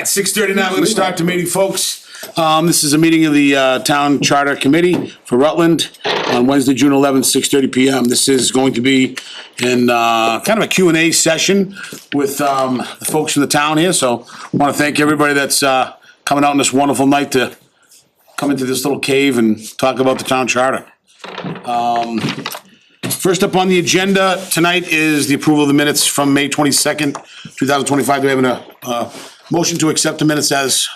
right, 6:39, we're gonna start the meeting, folks. This is a meeting of the Town Charter Committee for Rutland on Wednesday, June 11th, 6:30 PM. This is going to be in kind of a Q&A session with the folks from the town here, so I want to thank everybody that's coming out on this wonderful night to come into this little cave and talk about the Town Charter. First up on the agenda tonight is the approval of the minutes from May 22nd, 2025. Do we have a motion to accept the minutes as,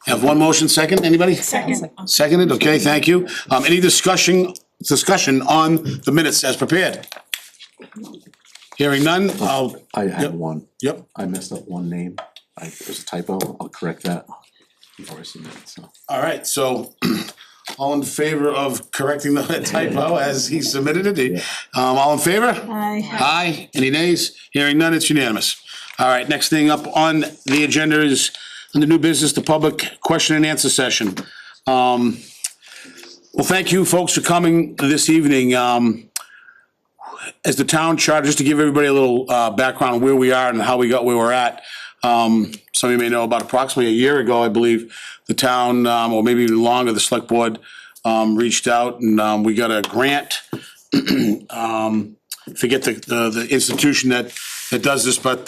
have one motion, second, anybody? Second. Seconded, okay, thank you. Any discussion on the minutes as prepared? Hearing none, I had one. Yep. I messed up one name. There's a typo. I'll correct that before I submit it, so. All right, so all in favor of correcting the typo as he submitted it? All in favor? Aye. Aye. Any nays? Hearing none, it's unanimous. All right, next thing up on the agenda is under new business, the public question and answer session. Well, thank you folks for coming this evening. As the town charter, just to give everybody a little background on where we are and how we got where we're at. Some of you may know about approximately a year ago, I believe, the town, or maybe even longer, the select board reached out and we got a grant. Forget the institution that does this, but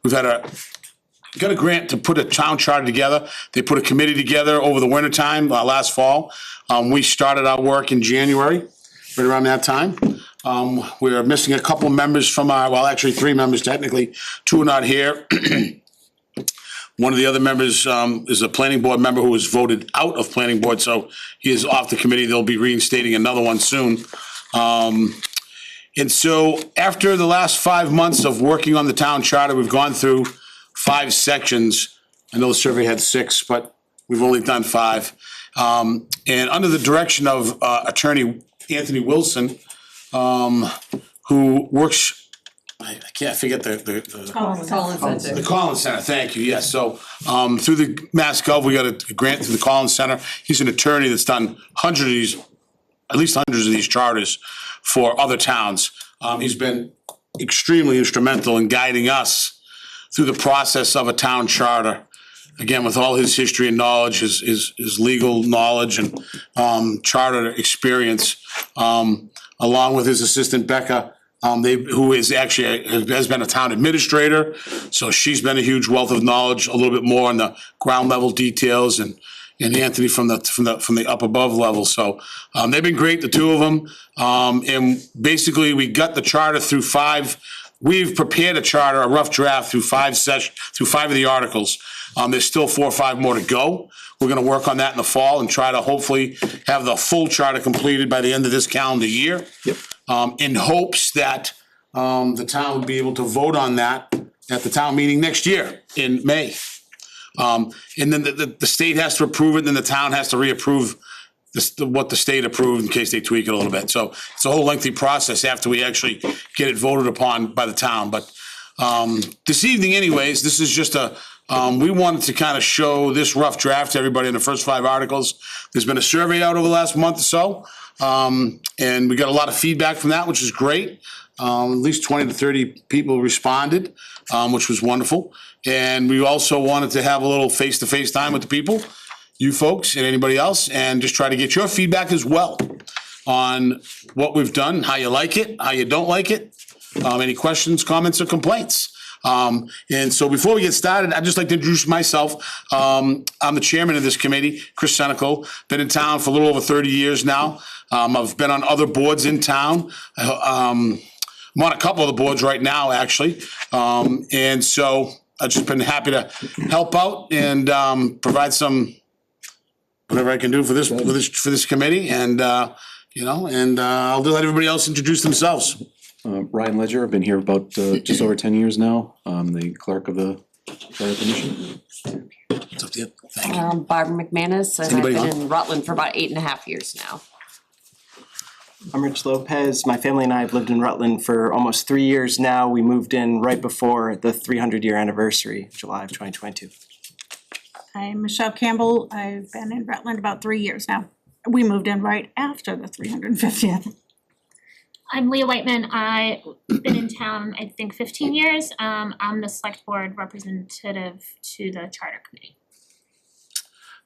we've got a grant to put a town charter together. They put a committee together over the winter time, last fall. We started our work in January, right around that time. We're missing a couple members from well, actually 3 members technically. 2 are not here. One of the other members is a planning board member who was voted out of planning board, so he is off the committee. They'll be reinstating another one soon. And so after the last 5 months of working on the town charter, we've gone through 5 sections. I know the survey had 6, but we've only done 5. And under the direction of Attorney Anthony Wilson, who works, I can't forget the Collins Center, thank you, yes. So through the Mass Gov, we got a grant through the Collins Center. He's an attorney that's done hundreds of these, at least hundreds of these charters for other towns. He's been extremely instrumental in guiding us through the process of a town charter. Again, with all his history and knowledge, his legal knowledge and charter experience, along with his assistant Becca, who is actually has been a town administrator, so she's been a huge wealth of knowledge, a little bit more on the ground level details, and Anthony from the up above level. So they've been great, the 2 of them. And basically, we got the charter through 5. We've prepared a charter, a rough draft through 5 of the articles. There's still 4 or 5 more to go. We're going to work on that in the fall and try to hopefully have the full charter completed by the end of this calendar year. Yep. In hopes that the town will be able to vote on that at the town meeting next year in May. And then the state has to approve it, and then the town has to reapprove what the state approved in case they tweak it a little bit. So it's a whole lengthy process after we actually get it voted upon by the town. But this evening anyways, this is just we wanted to kind of show this rough draft to everybody in the first 5 articles. There's been a survey out over the last month or so, and we got a lot of feedback from that, which is great. At least 20 to 30 people responded, which was wonderful. And we also wanted to have a little face-to-face time with the people, you folks and anybody else, and just try to get your feedback as well on what we've done, how you like it, how you don't like it, any questions, comments, or complaints. And so before we get started, I'd just like to introduce myself. I'm the chairman of this committee, Chris Senecal. Been in town for a little over 30 years now. I've been on other boards in town. I'm on a couple of the boards right now, actually. And so I've just been happy to help out and provide some whatever I can do for this committee. And I'll let everybody else introduce themselves. Ryan Ledger, I've been here about just over 10 years now. I'm the clerk of the Charter Commission. It's up to you. Thank you. Barbara McManus, and I've Anybody been on? in Rutland for about 8.5 years now. I'm Rich Lopez. My family and I have lived in Rutland for almost 3 years now. We moved in right before the 300-year anniversary, July of 2022. I'm Michelle Campbell. I've been in Rutland about 3 years now. We moved in right after the 350th. I'm Leah Whiteman. I've been in town, I think 15 years. I'm the select board representative to the charter committee.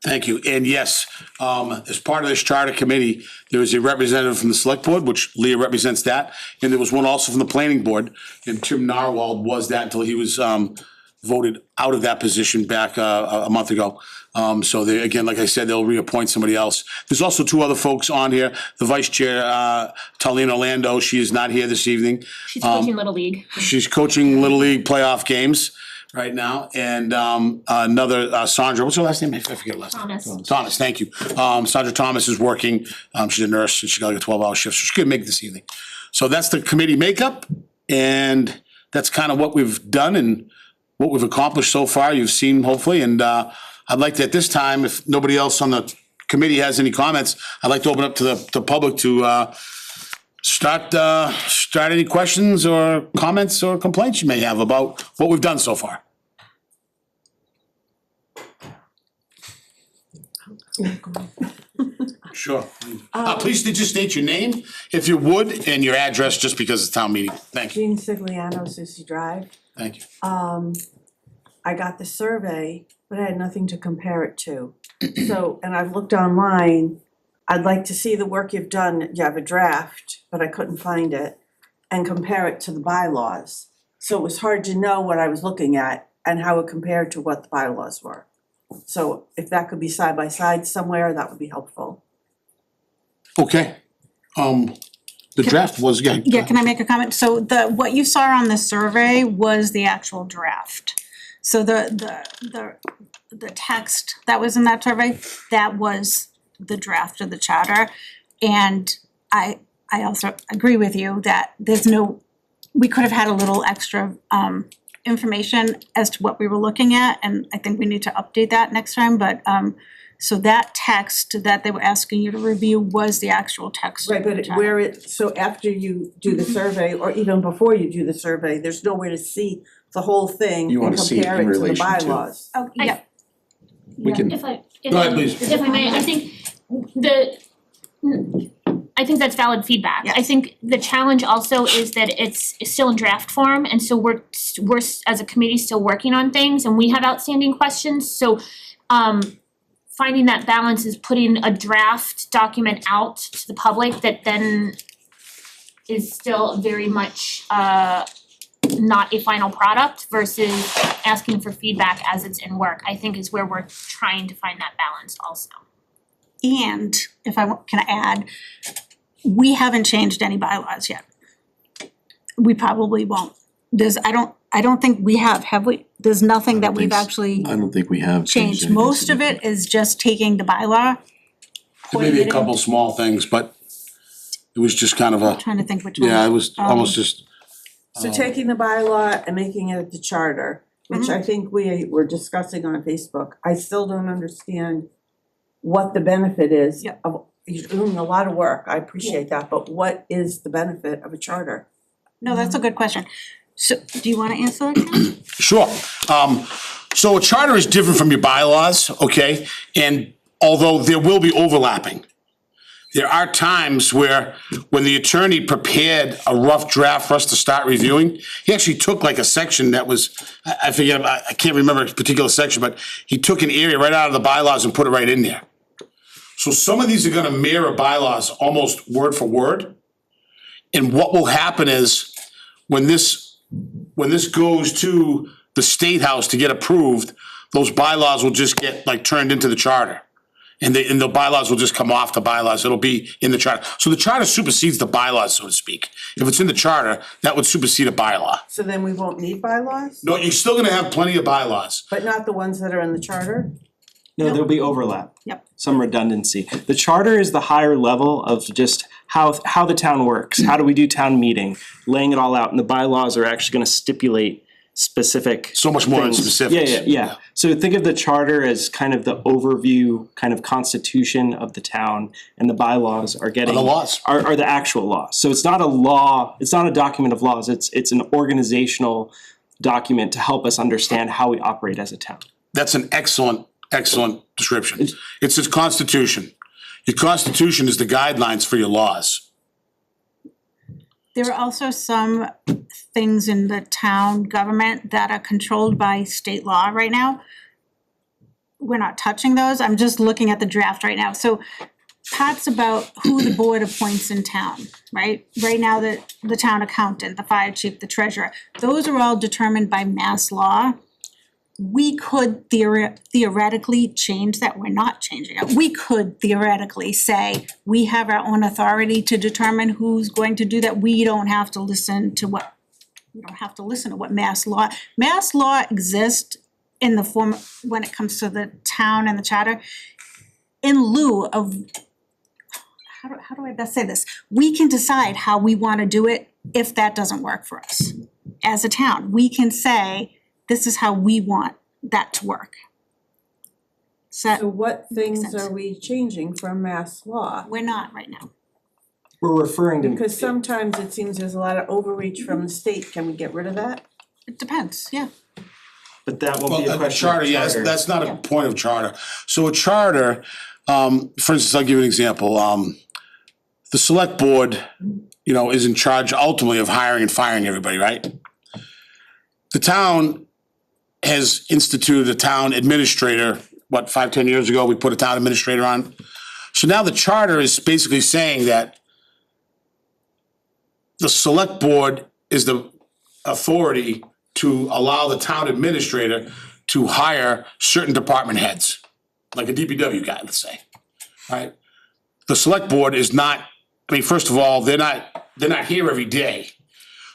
Thank you. And yes, as part of this charter committee, there is a representative from the select board, which Leah represents that. And there was one also from the planning board, and Tim Narwhal was that until he was voted out of that position back a month ago. So they, again, like I said, they'll reappoint somebody else. There's also two other folks on here. The vice chair, Talene Orlando, she is not here this evening. She's coaching Little League. She's coaching Little League playoff games right now. And another Sandra, what's her last name? I forget her last name. Thomas, thank you. Sandra Thomas is working. She's a nurse and she got like a 12-hour shift, so she couldn't make it this evening. So that's the committee makeup, and that's kind of what we've done and what we've accomplished so far. You've seen hopefully, and I'd like to at this time, if nobody else on the committee has any comments, I'd like to open up to the public to start any questions or comments or complaints you may have about what we've done so far. Sure. Please just state your name, if you would, and your address, just because it's town meeting. Thank you. Jean Sigliano, Susie Drive. Thank you. I got the survey, but I had nothing to compare it to. So, and I've looked online, I'd like to see the work you've done, you have a draft, but I couldn't find it, and compare it to the bylaws. So it was hard to know what I was looking at and how it compared to what the bylaws were. So if that could be side by side somewhere, that would be helpful. Okay. The draft was, Yeah, can I make a comment? So what you saw on the survey was the actual draft. So the text that was in that survey, that was the draft of the charter. And I also agree with you that we could have had a little extra information as to what we were looking at, and I think we need to update that next time, but so that text that they were asking you to review was the actual text. Right, but so after you do the survey, or even before you do the survey, there's nowhere to see the whole thing You and wanna see it compare in it to the relation to- bylaws. Oh, yeah. We can, If I Go ahead, please. if I may, I think that's valid feedback. I Yes. think the challenge also is that it's still in draft form, and so we're as a committee still working on things, and we have outstanding questions, so finding that balance is putting a draft document out to the public that then is still very much not a final product versus asking for feedback as it's in work, I think is where we're trying to find that balance also. And if can I add, we haven't changed any bylaws yet. We probably won't. I don't think we have we? There's nothing that we've actually I don't think we have changed changed. anything Most of it is just taking the bylaw. there may be a couple small things, but it was just kind of a, Trying to think which one. yeah, it was almost just, So taking the bylaw and making it the charter, which I think we were discussing on Facebook, I still don't understand what the benefit is Yep. of, you're doing a lot of work, I appreciate that, but what is the benefit of a charter? No, that's a good question. So, do you wanna answer that, Ken? sure. So a charter is different from your bylaws, okay? And although there will be overlapping, there are times where when the attorney prepared a rough draft for us to start reviewing, he actually took like a section that was, I forget, I can't remember a particular section, but he took an area right out of the bylaws and put it right in there. So some of these are gonna mirror bylaws almost word for word. And what will happen is, when this goes to the State House to get approved, those bylaws will just get like turned into the charter. And the bylaws will just come off the bylaws, it'll be in the charter. So the charter supersedes the bylaws, so to speak. If it's in the charter, that would supersede a bylaw. So then we won't need bylaws, No, you're still gonna have plenty of bylaws. but not the ones that are in the charter? No, there'll be overlap. Yep. Some redundancy. The charter is the higher level of just how the town works. How do we do town meeting? Laying it all out, and the bylaws are actually gonna stipulate specific So much more than things. specifics. Yeah. So think of the charter as kind of the overview, kind of constitution of the town, and the bylaws are getting Are the laws. are the actual laws. So it's not a law, it's not a document of laws, it's an organizational document to help us understand how we operate as a town. That's an excellent description. It's its constitution. Your constitution is the guidelines for your laws. There are also some things in the town government that are controlled by state law right now. We're not touching those, I'm just looking at the draft right now, so parts about who the board appoints in town, right? Right now, the town accountant, the fire chief, the treasurer, those are all determined by mass law. We could theoretically change that, we're not changing it. We could theoretically say, we have our own authority to determine who's going to do that. We don't have to listen to what mass law exists in the form, when it comes to the town and the charter, in lieu of, how do I best say this? We can decide how we wanna do it if that doesn't work for us. As a town, we can say, this is how we want that to work. So what things sense. are we changing from mass law? We're not right now. We're referring to. Because sometimes it seems there's a lot of overreach from the state, can we get rid of that? It depends, yeah. But that won't Well, be a a question of charter, yeah, charter. that's not a point of charter. So a charter, for instance, I'll give you an example. The select board, is in charge ultimately of hiring and firing everybody, right? The town has instituted a town administrator, 5-10 years ago, we put a town administrator on. So now the charter is basically saying that the select board is the authority to allow the town administrator to hire certain department heads, like a DPW guy, let's say, right? The select board is not, first of all, they're not here every day.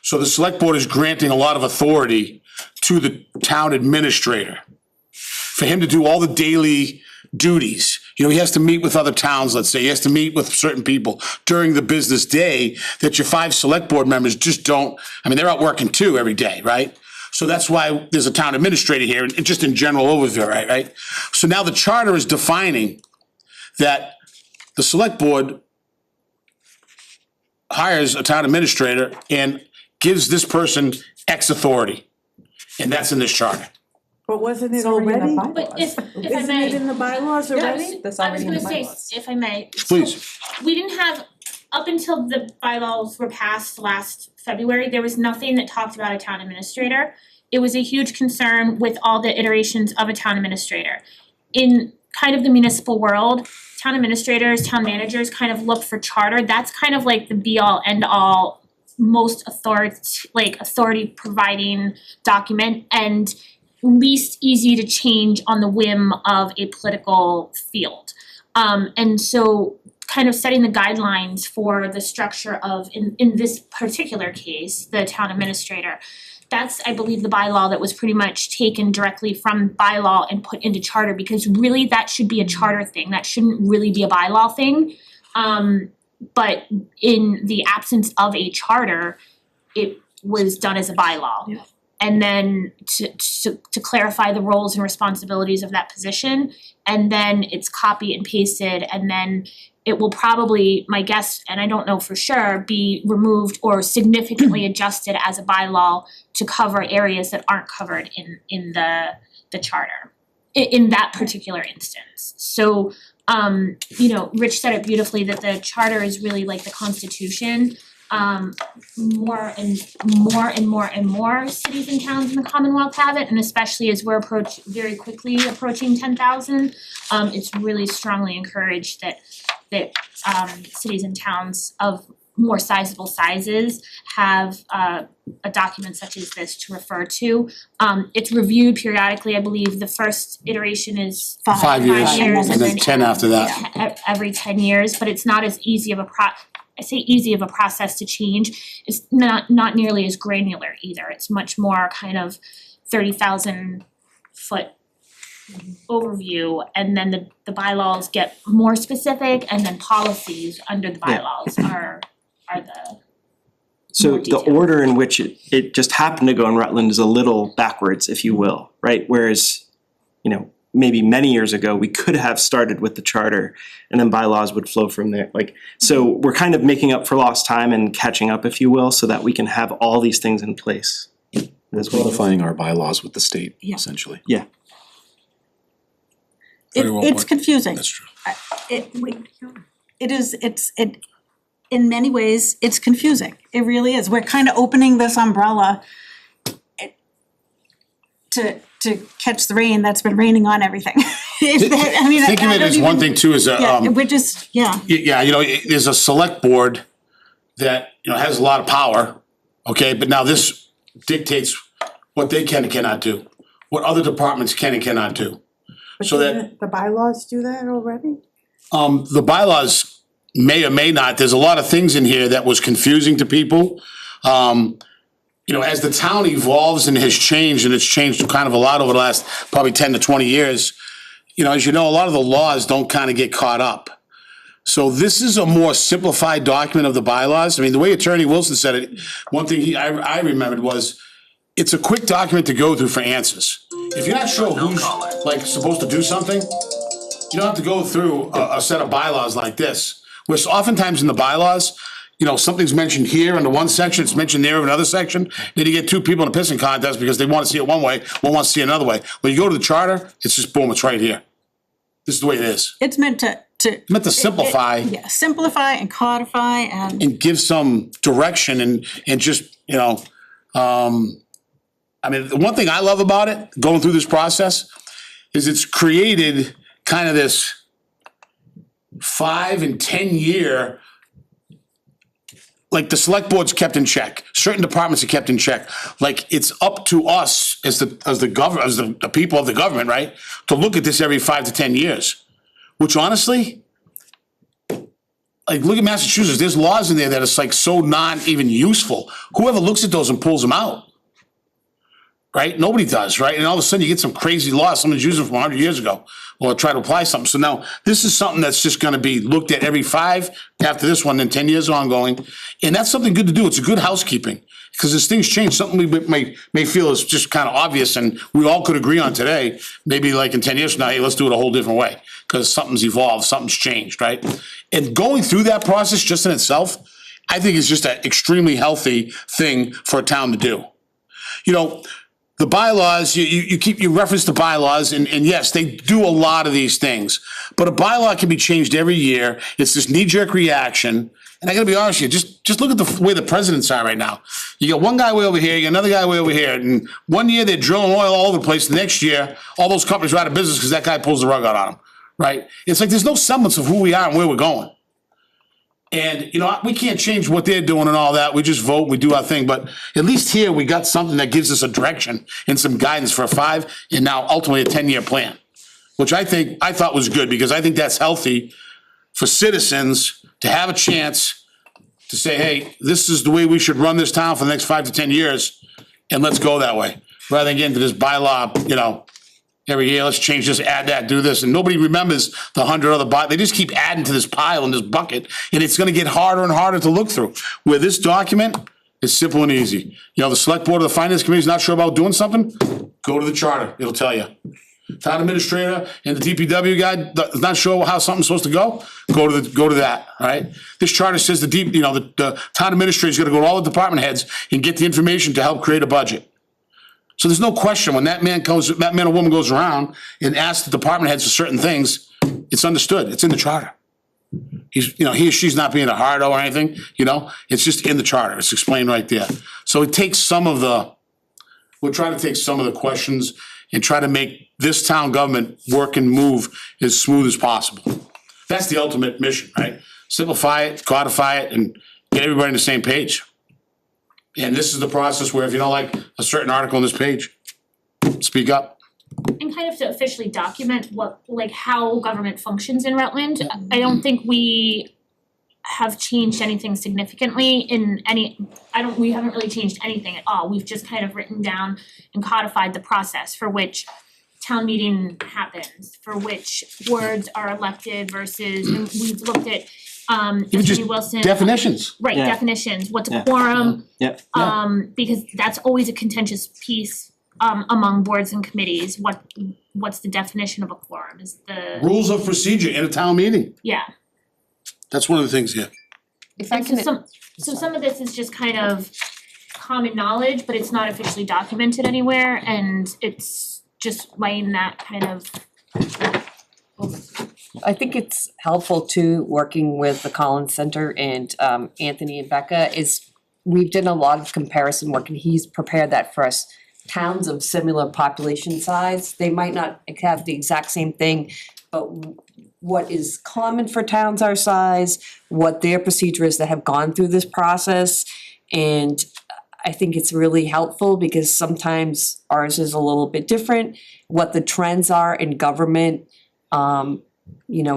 So the select board is granting a lot of authority to the town administrator for him to do all the daily duties. He has to meet with other towns, let's say, he has to meet with certain people during the business day that your 5 select board members just don't, they're out working too every day, right? So that's why there's a town administrator here, and just in general overview, right? So now the charter is defining that the select board hires a town administrator and gives this person X authority, and that's in this charter. But wasn't it It's already in the already? But if I Isn't may. it in the bylaws already? That's I was already in gonna the say, bylaws. if I may. Please. So, we didn't have, up until the bylaws were passed last February, there was nothing that talked about a town administrator. It was a huge concern with all the iterations of a town administrator. In kind of the municipal world, town administrators, town managers kind of look for charter, that's kind of like the be all end all, most authority providing document, and least easy to change on the whim of a political field. And so kind of setting the guidelines for the structure of, in this particular case, the town administrator. That's, I believe, the bylaw that was pretty much taken directly from bylaw and put into charter, because really that should be a charter thing, that shouldn't really be a bylaw thing. But in the absence of a charter, it was done as a bylaw. Yeah. And then to clarify the roles and responsibilities of that position, and then it's copy and pasted, and then it will probably, my guess, and I don't know for sure, be removed or significantly adjusted as a bylaw to cover areas that aren't covered in the charter, in that particular instance. So, Rich said it beautifully, that the charter is really like the Constitution. More and more cities and towns in the Commonwealth have it, and especially as we're very quickly approaching 10,000, it's really strongly encouraged that cities and towns of more sizable sizes have a document such as this to refer to. It's reviewed periodically, I believe the first iteration is 5 years, 5 years, and then 10 after that. every 10 years, but it's not as easy of a process to change. It's not nearly as granular either. It's much more kind of 30,000 foot overview, and then the bylaws get more specific, and then policies under the bylaws are the So more the detailed. order in which it just happened to go in Rutland is a little backwards, if you will, right? Whereas, maybe many years ago, we could have started with the charter and then bylaws would flow from there. So we're kind of making up for lost time and catching up, if you will, so that we can have all these things in place. That's modifying our bylaws with the state, Yeah. essentially. Very well It's put. confusing. That's true. It's in many ways, it's confusing. It really is. We're kind of opening this umbrella to catch the rain that's been raining on everything. I mean, Think of I it don't as one even- thing too, is Yeah, we're just, yeah, you know, there's a select board that, you know, has a lot of power, okay, but now this dictates what they can and cannot do, what other departments can and cannot do. But So that- didn't the bylaws do that already? The bylaws may or may not, there's a lot of things in here that was confusing to people. You know, as the town evolves and has changed, and it's changed kind of a lot over the last probably 10 to 20 years, you know, as you know, a lot of the laws don't kind of get caught up. So this is a more simplified document of the bylaws. I mean, the way Attorney Wilson said it, one thing I remembered was, it's a quick document to go through for answers. If you're not sure who's like supposed to do something, you don't have to go through a set of bylaws like this. Whereas oftentimes in the bylaws, you know, something's mentioned here under one section, it's mentioned there in another section, then you get two people in a pissing contest because they want to see it one way, one wants to see it another way. When you go to the charter, it's just boom, it's right here. This is the way it is. it's meant to. Meant to simplify. Yeah, simplify and codify and Give some direction and just, you know, I mean, the one thing I love about it, going through this process, is it's created kind of this 5 and 10 year, like the select board's kept in check, certain departments are kept in check. Like it's up to us as the people of the government, right, to look at this every 5 to 10 years. Which honestly, like look at Massachusetts, there's laws in there that it's like so not even useful. Whoever looks at those and pulls them out, right? Nobody does, right? And all of a sudden you get some crazy law someone's using from 100 years ago or try to apply something. So now this is something that's just gonna be looked at every 5, after this one, then 10 years ongoing. And that's something good to do. It's a good housekeeping. Because as things change, something we may feel is just kind of obvious and we all could agree on today, maybe like in 10 years from now, hey, let's do it a whole different way. Because something's evolved, something's changed, right? And going through that process just in itself, I think is just an extremely healthy thing for a town to do. You know, the bylaws, you reference the bylaws, and yes, they do a lot of these things. But a bylaw can be changed every year. It's this knee-jerk reaction. And I gotta be honest with you, just look at the way the presidents are right now. You got one guy way over here, you got another guy way over here, and one year they're drilling oil all over the place. The next year, all those companies are out of business because that guy pulls the rug out on them, right? It's like there's no semblance of who we are and where we're going. And, you know, we can't change what they're doing and all that. We just vote, we do our thing. But at least here, we got something that gives us a direction and some guidance for a 5 and now ultimately a 10-year plan, which I thought was good because I think that's healthy for citizens to have a chance to say, hey, this is the way we should run this town for the next 5 to 10 years, and let's go that way. Rather than getting to this bylaw, you know, every year, let's change this, add that, do this, and nobody remembers the 100 other they just keep adding to this pile in this bucket, and it's gonna get harder and harder to look through. Where this document is simple and easy. You know, the select board or the finance committee is not sure about doing something, go to the charter, it'll tell you. Town administrator and the DPW guy is not sure how something's supposed to go to that, all right? This charter says the town administrator is gonna go to all the department heads and get the information to help create a budget. So there's no question when that man or woman goes around and asks the department heads for certain things, it's understood, it's in the charter. He or she's not being a hardo or anything, you know, it's just in the charter, it's explained right there. So it takes we're trying to take some of the questions and try to make this town government work and move as smooth as possible. That's the ultimate mission, right? Simplify it, codify it, and get everybody on the same page. And this is the process where if you don't like a certain article on this page, speak up. And kind of to officially document how government functions in Rutland. I don't think we have changed anything significantly we haven't really changed anything at all. We've just kind of written down and codified the process for which town meeting happens, for which words are elected versus, and we've looked at Even just Attorney Wilson. definitions. Right, Yeah. definitions, what's a Yeah. quorum, Yep. because that's always a contentious piece among boards and committees, what's the definition of a quorum, is the, Rules of procedure in a town meeting. yeah. That's one of the things here. If I And so can, some of this is just kind of common knowledge, but it's not officially documented anywhere, and it's just laying that kind of I think it's helpful too, working with the Collins Center and Anthony and Becca, is we've done a lot of comparison work and he's prepared that for us. Towns of similar population size, they might not have the exact same thing, but what is common for towns our size, what their procedure is that have gone through this process. And I think it's really helpful because sometimes ours is a little bit different, what the trends are in government,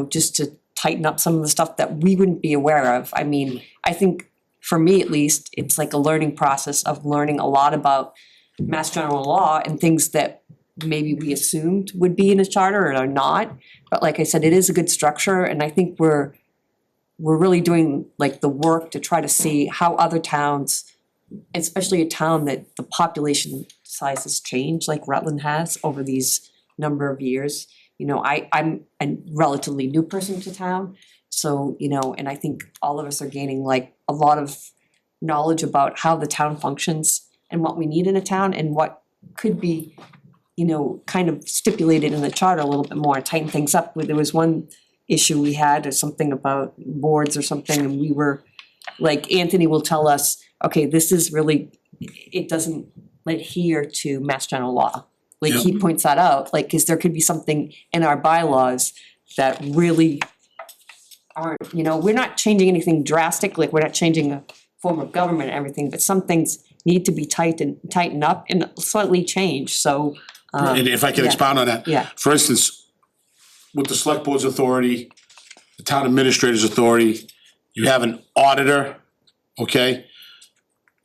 just to tighten up some of the stuff that we wouldn't be aware of. I mean, I think for me at least, it's like a learning process of learning a lot about Mass General Law and things that maybe we assumed would be in a charter or are not. But like I said, it is a good structure and I think we're really doing like the work to try to see how other towns, especially a town that the population size has changed like Rutland has over these number of years. I'm a relatively new person to town, so, and I think all of us are gaining like a lot of knowledge about how the town functions and what we need in a town and what could be, kind of stipulated in the charter a little bit more, tighten things up. There was one issue we had or something about boards or something, and we were, like Anthony will tell us, okay, this is really, it doesn't adhere to Mass General Law. Like he points that out, like, cause there could be something in our bylaws that really aren't, we're not changing anything drastic, like we're not changing a form of government and everything, but some things need to be tightened up and slightly changed, so. And if I can expound on that. Yeah. For instance, with the select board's authority, the town administrator's authority, you have an auditor, okay?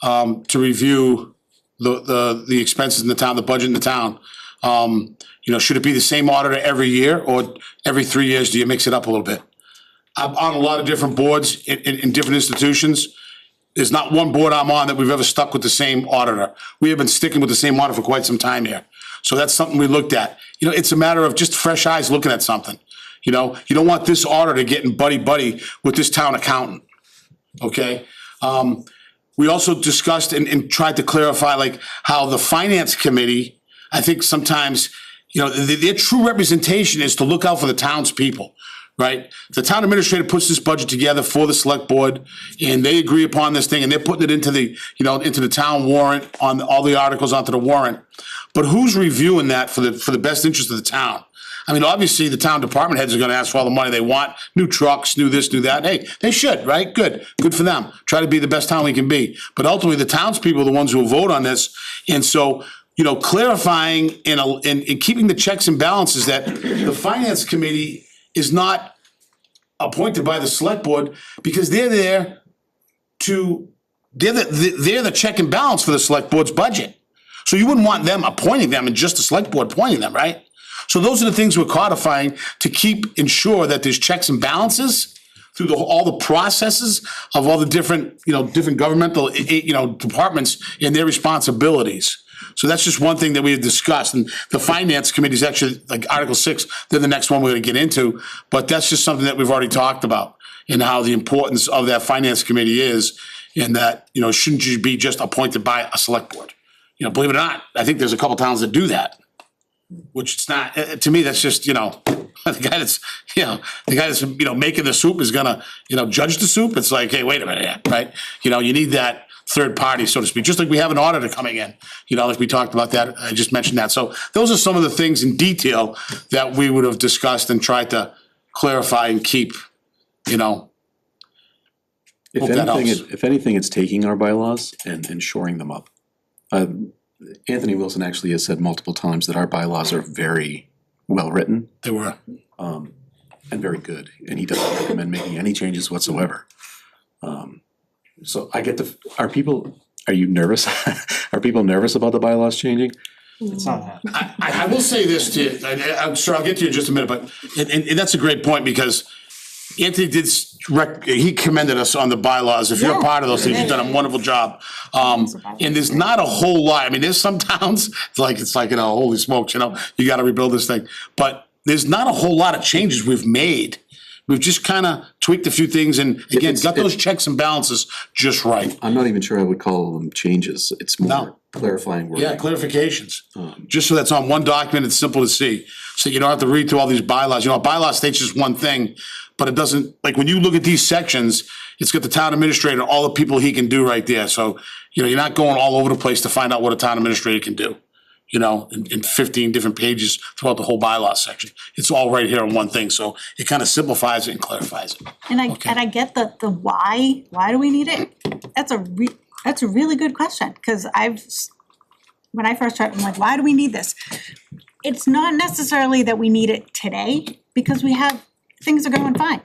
To review the expenses in the town, the budget in the town. Should it be the same auditor every year or every 3 years, do you mix it up a little bit? I'm on a lot of different boards in different institutions. There's not one board I'm on that we've ever stuck with the same auditor. We have been sticking with the same auditor for quite some time here. So that's something we looked at. It's a matter of just fresh eyes looking at something. You don't want this auditor getting buddy-buddy with this town accountant, okay? We also discussed and tried to clarify like how the finance committee, I think sometimes, their true representation is to look out for the townspeople, right? The town administrator puts this budget together for the select board and they agree upon this thing and they're putting it into the town warrant on all the articles onto the warrant. But who's reviewing that for the best interest of the town? I mean, obviously, the town department heads are gonna ask for all the money they want, new trucks, new this, new that. Hey, they should, right? Good for them. Try to be the best town we can be. But ultimately, the townspeople are the ones who will vote on this. And so, clarifying and keeping the checks and balances that the finance committee is not appointed by the select board because they're there they're the check and balance for the select board's budget. So you wouldn't want them appointing them and just the select board appointing them, right? So those are the things we're codifying to ensure that there's checks and balances through all the processes of all the different governmental, departments and their responsibilities. So that's just one thing that we have discussed, and the finance committee is actually, like Article 6, they're the next one we're gonna get into, but that's just something that we've already talked about, and how the importance of that finance committee is, and that, shouldn't you be just appointed by a select board? Believe it or not, I think there's a couple towns that do that, which it's not, to me, that's just, the guy that's, making the soup is gonna, judge the soup. It's like, hey, wait a minute, right? You need that third party, so to speak, just like we have an auditor coming in, like we talked about that, I just mentioned that. So those are some of the things in detail that we would have discussed and tried to clarify and keep, hope that helps. If anything, it's taking our bylaws and shoring them up. Anthony Wilson actually has said multiple times that our bylaws are very well-written. They were. And very good, and he doesn't recommend making any changes whatsoever. So are you nervous? Are people nervous about the bylaws changing? It's not happening. I will say this to you, I'm sure I'll get to you in just a minute, but, and that's a great point, because Anthony he commended us on the bylaws. If you're a part of those things, you've done a wonderful job. And there's not a whole lot, I mean, there's some towns, it's like, holy smokes, you gotta rebuild this thing. But there's not a whole lot of changes we've made We've just kinda tweaked a few things and again, got those checks and balances just right. I'm not even sure I would call them changes, it's more No. clarifying wording. Yeah, clarifications, just so that's on one document, it's simple to see, so you don't have to read through all these bylaws, a bylaw states just one thing, but it doesn't, like, when you look at these sections, it's got the town administrator, all the people he can do right there, so, you're not going all over the place to find out what a town administrator can do. In 15 different pages throughout the whole bylaw section, it's all right here in one thing, so it kinda simplifies it and clarifies it. And Okay. I get the why do we need it? That's a really good question, cause when I first started, I'm like, why do we need this? It's not necessarily that we need it today, because things are going fine.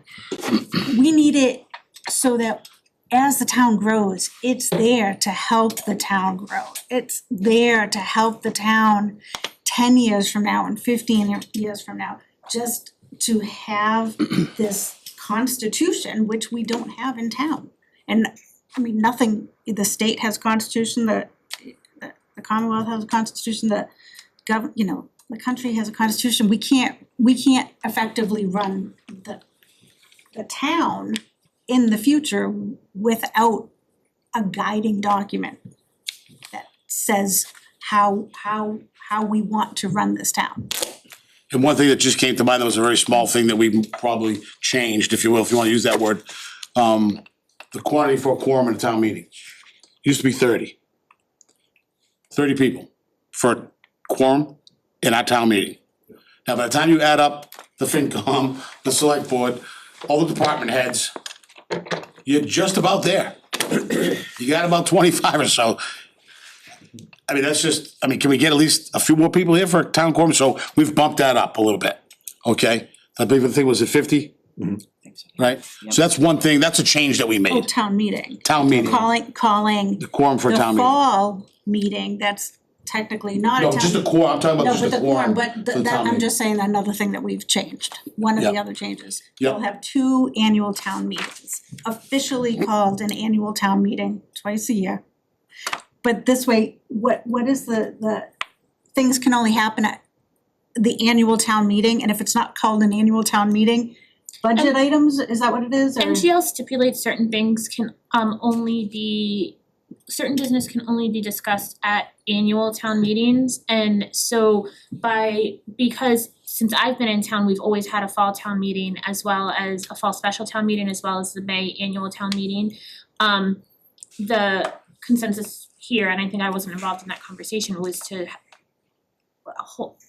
We need it so that as the town grows, it's there to help the town grow. It's there to help the town 10 years from now and 15 years from now, just to have this constitution, which we don't have in town. And I mean, the state has a constitution, the Commonwealth has a constitution, the country has a constitution. We can't effectively run the town in the future without a guiding document that says how we want to run this town. And one thing that just came to mind, that was a very small thing that we probably changed, if you will, if you wanna use that word. The quantity for a quorum in a town meeting. Used to be 30. 30 people for a quorum in our town meeting. Now, by the time you add up the FinCom, the select board, all the department heads, you're just about there. You got about 25 or so. I mean, can we get at least a few more people here for a town quorum? So we've bumped that up a little bit, okay? I believe the thing was at 50? Right? So that's one thing, that's a change that we Oh, made. town meeting. Town meeting, Calling the quorum for a the town meeting. fall meeting, that's technically not a No, town. just a quorum, I'm talking about No, just but a the quorum. quorum, but for the town I'm meeting. just saying another thing that we've changed, one of the Yep. other changes. Yep. We'll have 2 annual town meetings, officially called an annual town meeting twice a year. But this way, what is the things can only happen at the annual town meeting, and if it's not called an annual town meeting, budget items, is that what it is, or? MGL stipulates certain things can certain business can only be discussed at annual town meetings. And so because since I've been in town, we've always had a fall town meeting as well as a fall special town meeting as well as the May annual town meeting. The consensus here, and I think I wasn't involved in that conversation, was to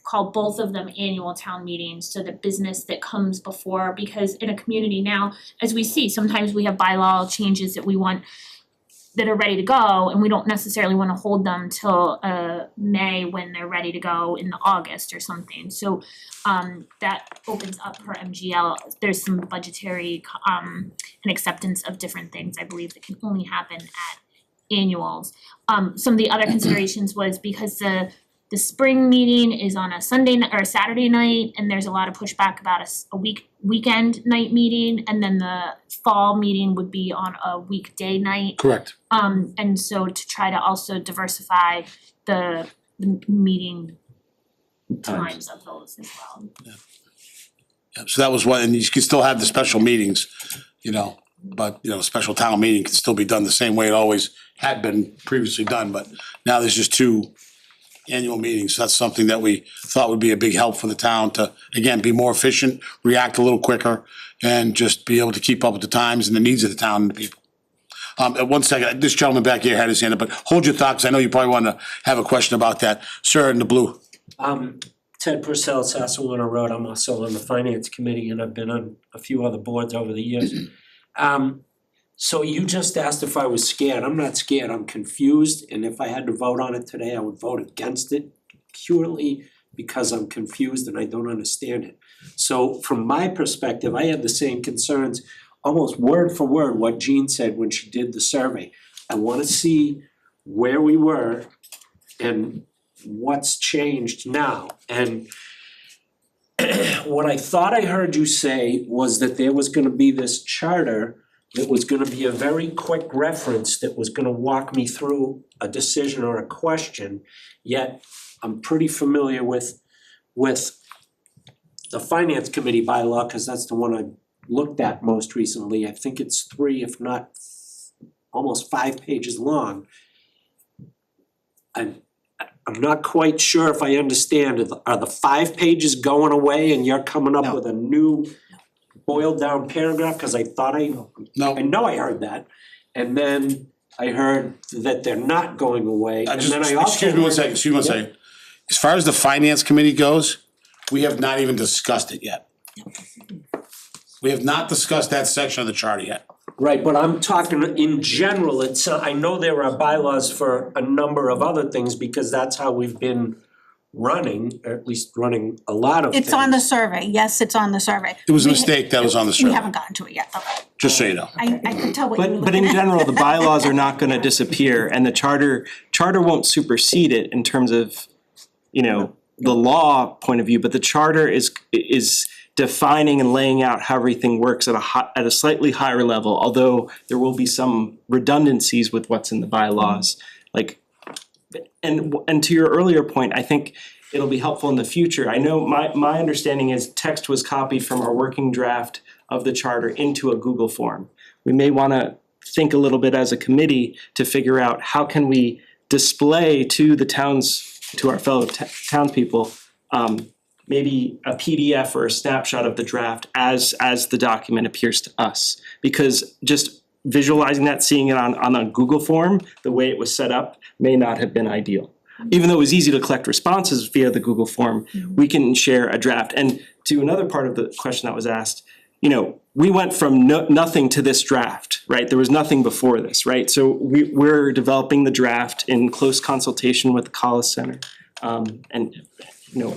call both of them annual town meetings, so that business that comes before, because in a community now, as we see, sometimes we have bylaw changes that we want that are ready to go, and we don't necessarily wanna hold them till May when they're ready to go in August or something. So that opens up for MGL, there's some budgetary and acceptance of different things, I believe, that can only happen at annuals. Some of the other considerations was because the spring meeting is on a Sunday or a Saturday night, and there's a lot of pushback about a weekend night meeting, and then the fall meeting would be on a weekday night. Correct. And so to try to also diversify the meeting times of those as well. Yeah, so that was one, and you can still have the special meetings, but, special town meeting can still be done the same way it always had been previously done, but now there's just 2 annual meetings. That's something that we thought would be a big help for the town to, again, be more efficient, react a little quicker, and just be able to keep up with the times and the needs of the town and the people. At 1 second, this gentleman back here had his hand up, but hold your thought, 'cause I know you probably want to have a question about that. Sir in the blue. Ted Purcell, Sassawana Road, I'm also on the finance committee and I've been on a few other boards over the years. So you just asked if I was scared. I'm not scared, I'm confused, and if I had to vote on it today, I would vote against it purely because I'm confused and I don't understand it. So from my perspective, I had the same concerns, almost word for word what Jean said when she did the survey. I wanna see where we were and what's changed now. And what I thought I heard you say was that there was gonna be this charter that was gonna be a very quick reference that was gonna walk me through a decision or a question, yet I'm pretty familiar with the finance committee bylaw, cause that's the one I looked at most recently, I think it's 3, if not almost 5 pages long. I'm not quite sure if I understand, are the 5 pages going away and you're coming up No. with a new boiled down paragraph? Cause I thought I No, know I heard that. And then I heard that they're not going away, and just, then I also excuse me one heard- second, excuse me one second. As far as the finance committee goes, we have not even discussed it yet. We have not discussed that section of the charter yet. Right, but I'm talking in general, it's, I know there are bylaws for a number of other things, because that's how we've been running, or at least running a lot of things. It's on the survey, yes, it's on the survey. It was a mistake that was on the We survey, haven't gotten to it yet, though. just so you know. I could tell what you were But in looking at. general, the bylaws are not gonna disappear, and the charter won't supersede it in terms of, you know, the law point of view, but the charter is defining and laying out how everything works at a slightly higher level, although there will be some redundancies with what's in the bylaws, like, and to your earlier point, I think it'll be helpful in the future. I know my understanding is text was copied from our working draft of the charter into a Google form. We may wanna think a little bit as a committee to figure out how can we display to the towns, to our fellow townspeople, maybe a PDF or a snapshot of the draft as the document appears to us. Because just visualizing that, seeing it on a Google form, the way it was set up, may not have been ideal. Even though it was easy to collect responses via the Google form, we can share a draft. And to another part of the question that was asked, you know, we went from nothing to this draft, right? There was nothing before this, right? So we're developing the draft in close consultation with the Collis Center, and you know,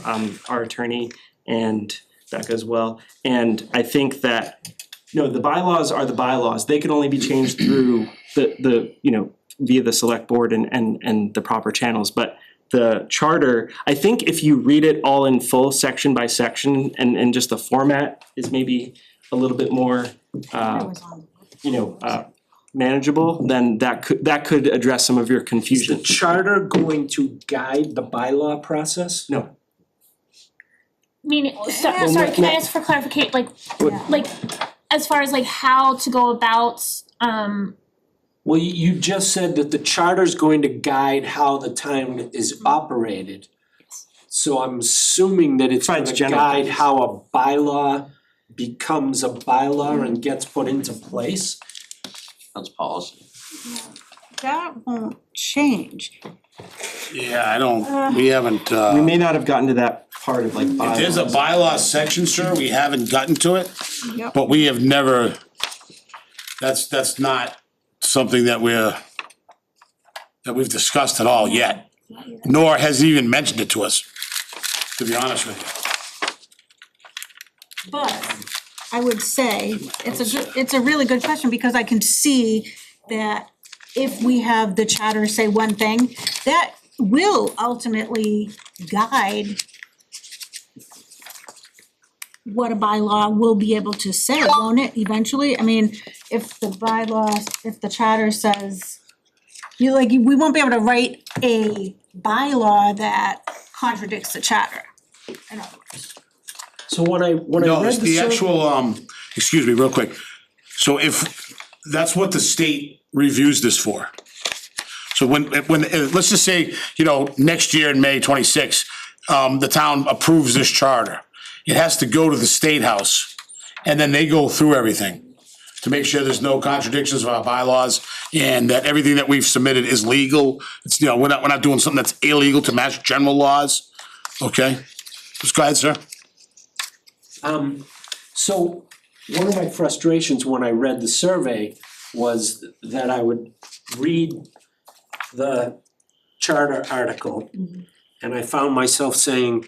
our attorney and Becca as well. And I think that, you know, the bylaws are the bylaws. They can only be changed through the you know, via the select board and the proper channels. But the charter, I think if you read it all in full, section by section, and just the format is maybe a little bit more you know, manageable, then that could address some of your Is the confusion. charter going to guide the bylaw process? No. Meaning, sorry, can I ask for clarification, like, as far as like how to go about, Well, you just said that the charter's going to guide how the town is operated. So I'm assuming that it's Provides gonna general guide guidance. how a bylaw becomes a bylaw and gets put into place. That's policy. That won't change. Yeah, I don't, we haven't, We may not have gotten to that part of like bylaws. there's a bylaw section, sir, we haven't gotten to it, Yep. but we have never, that's not something that we've discussed at all yet, nor has he even mentioned it to us, to be honest with you. But I would say, it's a really good question, because I can see that if we have the charter say one thing, that will ultimately guide what a bylaw will be able to say, won't it, eventually? I mean, if the charter says, we won't be able to write a bylaw that contradicts the charter, in other words. So when I No, read it's the survey- actual, excuse me, real quick. So if, that's what the state reviews this for. So when, let's just say, you know, next year in May 26, the town approves this charter. It has to go to the State House, and then they go through everything to make sure there's no contradictions of our bylaws, and that everything that we've submitted is legal. It's, you know, we're not doing something that's illegal to match general laws, okay? Just go ahead, sir. So one of my frustrations when I read the survey was that I would read the charter article and I found myself saying,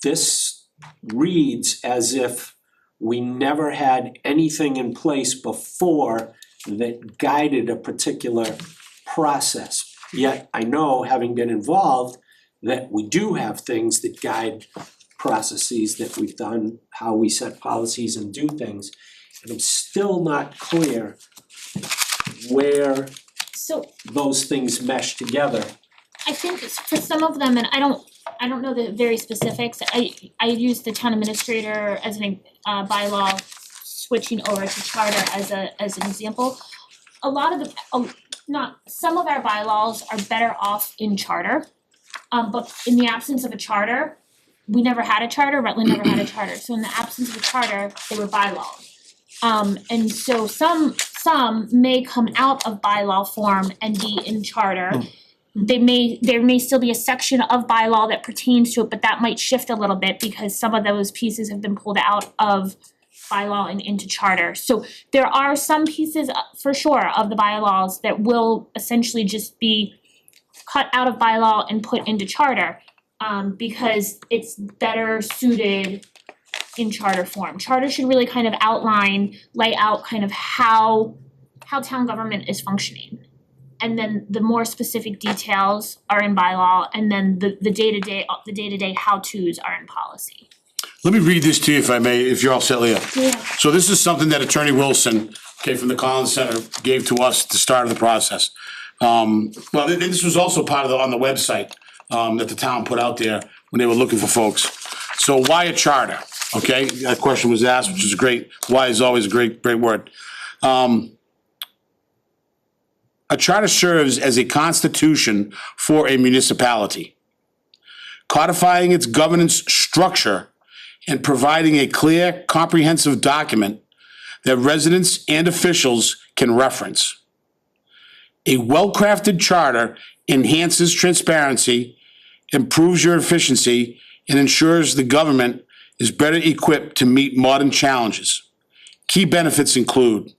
this reads as if we never had anything in place before that guided a particular process. Yet I know, having been involved, that we do have things that guide processes that we've done, how we set policies and do things. And I'm still not clear where so those things mesh together. I think for some of them, and I don't, I don't know the very specifics, I used the town administrator as an bylaw switching over to charter as an example. A lot of some of our bylaws are better off in charter. But in the absence of a charter, we never had a charter, Rutland never had a charter, so in the absence of a charter, they were bylaws. And so some may come out of bylaw form and be in charter. There may still be a section of bylaw that pertains to it, but that might shift a little bit because some of those pieces have been pulled out of bylaw and into charter. So there are some pieces for sure of the bylaws that will essentially just be cut out of bylaw and put into charter, because it's better suited in charter form. Charter should really kind of lay out kind of how town government is functioning. And then the more specific details are in bylaw, and then the day-to-day how-tos are in policy. Let me read this to you if I may, if you're all set, Leah. Yeah. So this is something that Attorney Wilson, from the Collins Center, gave to us at the start of the process. This was also part of on the website, that the town put out there when they were looking for folks. So why a charter? Okay, that question was asked, which is great. Why is always a great word. A charter serves as a constitution for a municipality, codifying its governance structure and providing a clear, comprehensive document that residents and officials can reference. A well-crafted charter enhances transparency, improves your efficiency, and ensures the government is better equipped to meet modern challenges. Key benefits include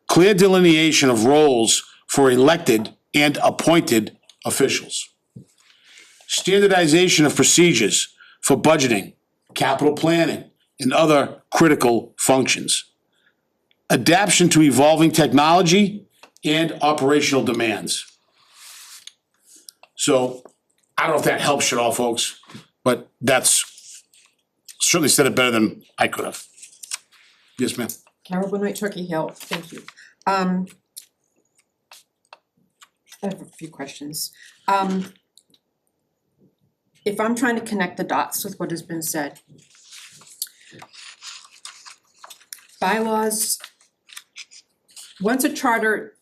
clear delineation of roles for elected and appointed officials, standardization of procedures for budgeting, capital planning, and other critical functions, adaptation to evolving technology and operational demands. So, I don't know if that helps you at all, folks, but that's certainly said it better than I could have. Yes, ma'am. Carol Benoit, Turkey Hill, thank you. I have a few questions. If I'm trying to connect the dots with what has been said, bylaws, once a charter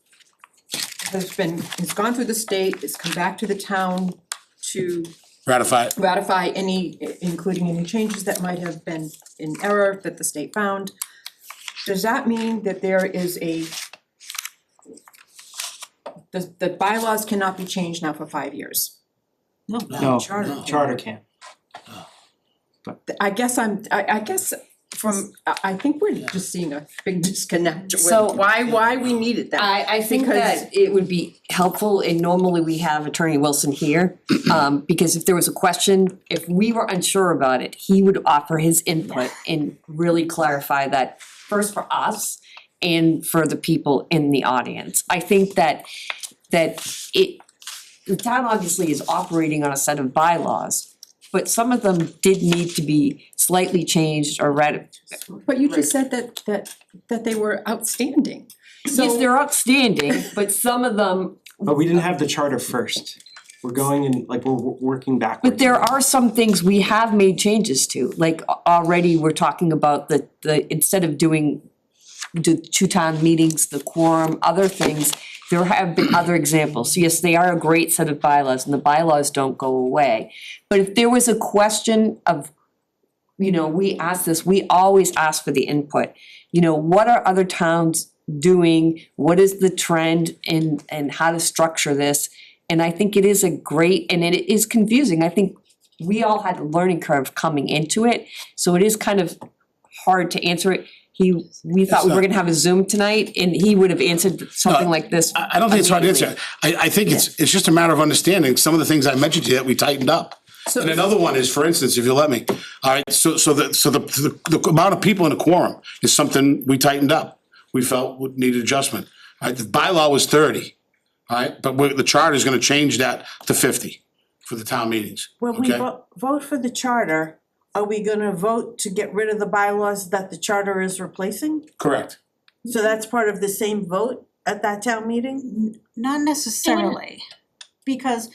has gone through the state, it's come back to the town to Ratify. including any changes that might have been in error that the state found. Does that mean that there is the bylaws cannot be changed now for 5 years? No, charter can. I guess I think we're just seeing a big disconnect So- with why we needed that. I think Because- that it would be helpful, and normally we have Attorney Wilson here, because if there was a question, if we were unsure about it, he would offer his input and really clarify that first for us and for the people in the audience. I think that the town obviously is operating on a set of bylaws, but some of them did need to be slightly changed or But you just said that they were outstanding. yes, they're outstanding, but some of them, But we didn't have the charter first. We're going in, like, we're working backwards. but there are some things we have made changes to, like already we're talking about the instead of doing the 2 town meetings, the quorum, other things, there have been other examples. So yes, they are a great set of bylaws and the bylaws don't go away. But if there was a question of, we ask this, we always ask for the input. What are other towns doing? What is the trend and how to structure this? And I think it is and it is confusing. I think we all had a learning curve coming into it, so it is kind of hard to answer it. We thought we were gonna have a Zoom tonight and he would have answered something like this. I don't think it's hard to answer. I think it's just a matter of understanding some of the things I mentioned to you that we tightened up. And another one is, for instance, if you'll let me, all right, so the amount of people in a quorum is something we tightened up. We felt would need adjustment. All right, the bylaw was 30, all right, but the charter is gonna change that to 50 for the town meetings, When we okay? vote for the charter, are we gonna vote to get rid of the bylaws that the charter is replacing? Correct. So that's part of the same vote at that town meeting? Not necessarily, because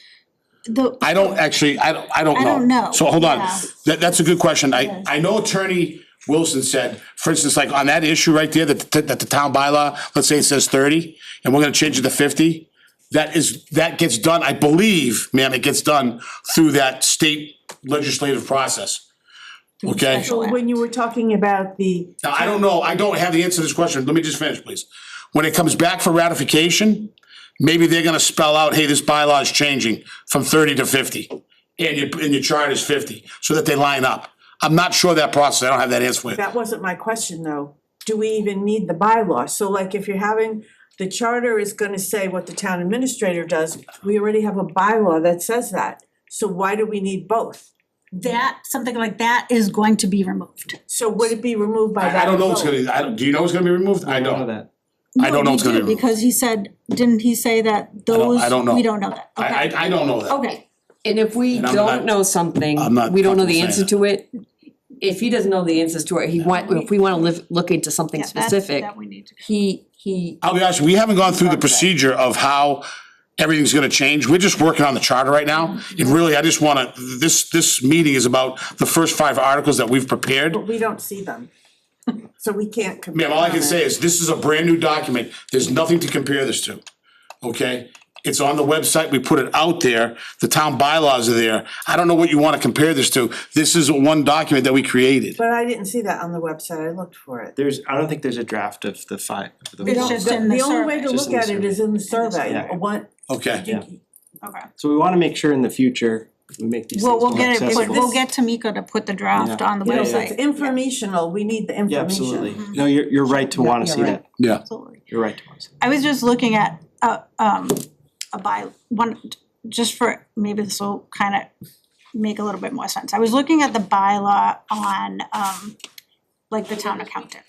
I don't actually, I don't know. I don't know, So hold on, yeah. that's a good question. I know Attorney Wilson said, for instance, like on that issue right there, that the town bylaw, let's say it says 30, and we're gonna change it to 50. That gets done, I believe, ma'am, it gets done through that state legislative process. Okay? special So when you were talking about the, Now, I don't know, I don't have the answer to this question, let me just finish, please. When it comes back for ratification, maybe they're gonna spell out, hey, this bylaw is changing from 30 to 50, and your chart is 50, so that they line up. I'm not sure that process, I don't have that answer for you. that wasn't my question though. Do we even need the bylaw? So like if you're having, the charter is gonna say what the town administrator does, we already have a bylaw that says that. So why do we need both? That, something like that is going to be removed. So would it be removed by that I don't know what's vote? gonna, do you know what's gonna be removed? I don't. that. I don't know what's gonna be No, he did, removed. because he said, didn't he say that those, I don't know. we don't know that, okay, I don't know that. okay. And if we And I'm don't not- know something, I'm not we don't know the comfortable answer to it, if he doesn't know the answers to it, if we wanna look into something Yeah, that's- specific, that we need to. he, I'll be honest, we haven't gone through the procedure of how everything's gonna change. We're just working on the charter right now. And really, I just wanna, this meeting is about the first 5 articles that we've prepared. But we don't see them. So we can't compare. Ma'am, all I can them. say is, this is a brand new document, there's nothing to compare this to, okay? It's on the website, we put it out there, the town bylaws are there, I don't know what you wanna compare this to, this is one document that we created. But I didn't see that on the website, I looked for it. I don't think there's a draft of the five. of the It's bylaws. just in the The only way to survey. Just look in the at it is in the survey, Yeah. what, Okay, Yeah. Okay. So we wanna make sure in the future, we make these Well, things we'll more get it, accessible. we'll get Tamika to put the draft Yeah. on the you know, if it's website. informational, we need the Yeah, information. absolutely. No, you're right to wanna you're see right. that. yeah. Absolutely. You're right to wanna see that. I was just looking at just for, maybe this will kind of make a little bit more sense. I was looking at the bylaw on like the town accountant.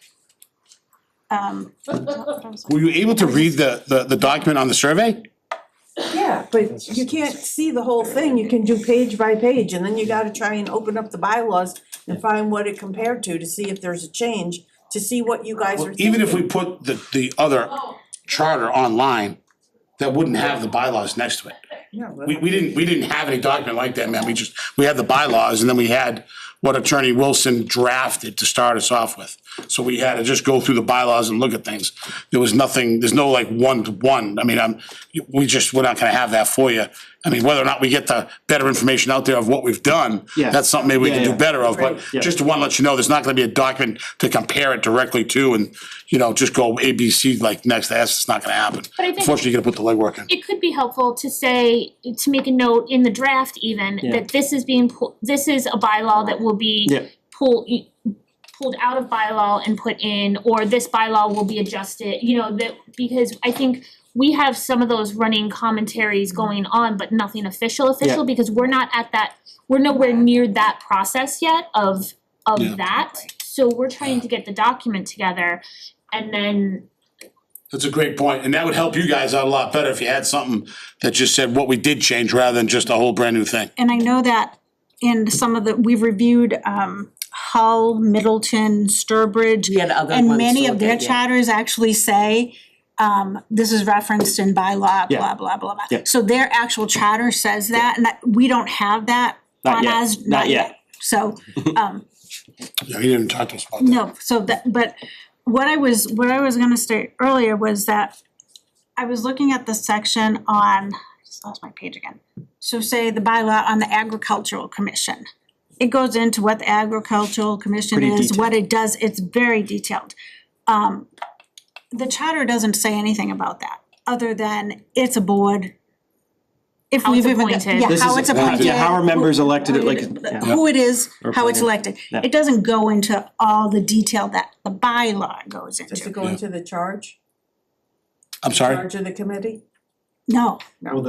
Were you able to read the document on the survey? Yeah, but you can't see the whole thing, you can do page by page, and then you gotta try and open up the bylaws and find what it compared to see if there's a change, to see what you guys are thinking. Even if we put the other charter online, that wouldn't have the bylaws next to it. Yeah, well, We didn't have any document like that, man, we had the bylaws, and then we had what Attorney Wilson drafted to start us off with. So we had to just go through the bylaws and look at things. There was nothing, there's no like one-to-one, I mean, we're not gonna have that for you. I mean, whether or not we get the better information out there of what we've done, Yeah. that's something maybe we can Yeah, do yeah. better of, but Yeah. just to wanna let you know, there's not gonna be a document to compare it directly to and, just go A, B, C like next to S, it's not gonna happen. But I think- Unfortunately, you gotta put the legwork in. It could be helpful to say, to make a note in the draft even, Yeah. that this is this is a bylaw that will be Yeah. pulled out of bylaw and put in, or this bylaw will be adjusted, that, because I think we have some of those running commentaries going on, but nothing official, Yeah. because we're not at that, we're nowhere near that process yet of Yeah. that. So we're trying to get the document together and then That's a great point, and that would help you guys out a lot better if you had something that just said what we did change rather than just a whole brand new thing. And I know that in some of we've reviewed Hull, Middleton, Sturbridge. we had other ones And to many of look their at, yeah. charters actually say, this is referenced in bylaw, Yeah. blah, blah, blah, blah. Yeah. So their actual charter says that, and we don't have that Not on yet. ours, Not yet. So, Yeah, he didn't talk to us about that. no, so that, but what I was gonna state earlier was that I was looking at the section on, I just lost my page again. So say the bylaw on the agricultural commission. It goes into what the agricultural commission Pretty is, what detailed. it does, it's very detailed. The charter doesn't say anything about that, other than it's a board. If How we've it's even, appointed. yeah, This how is- it's appointed. yeah, how are members elected, Who it is, Or how it's appointed. elected. Yeah. It doesn't go into all the detail that the bylaw goes Does it into. go into the charge? I'm sorry? Charge of the committee? No, Well,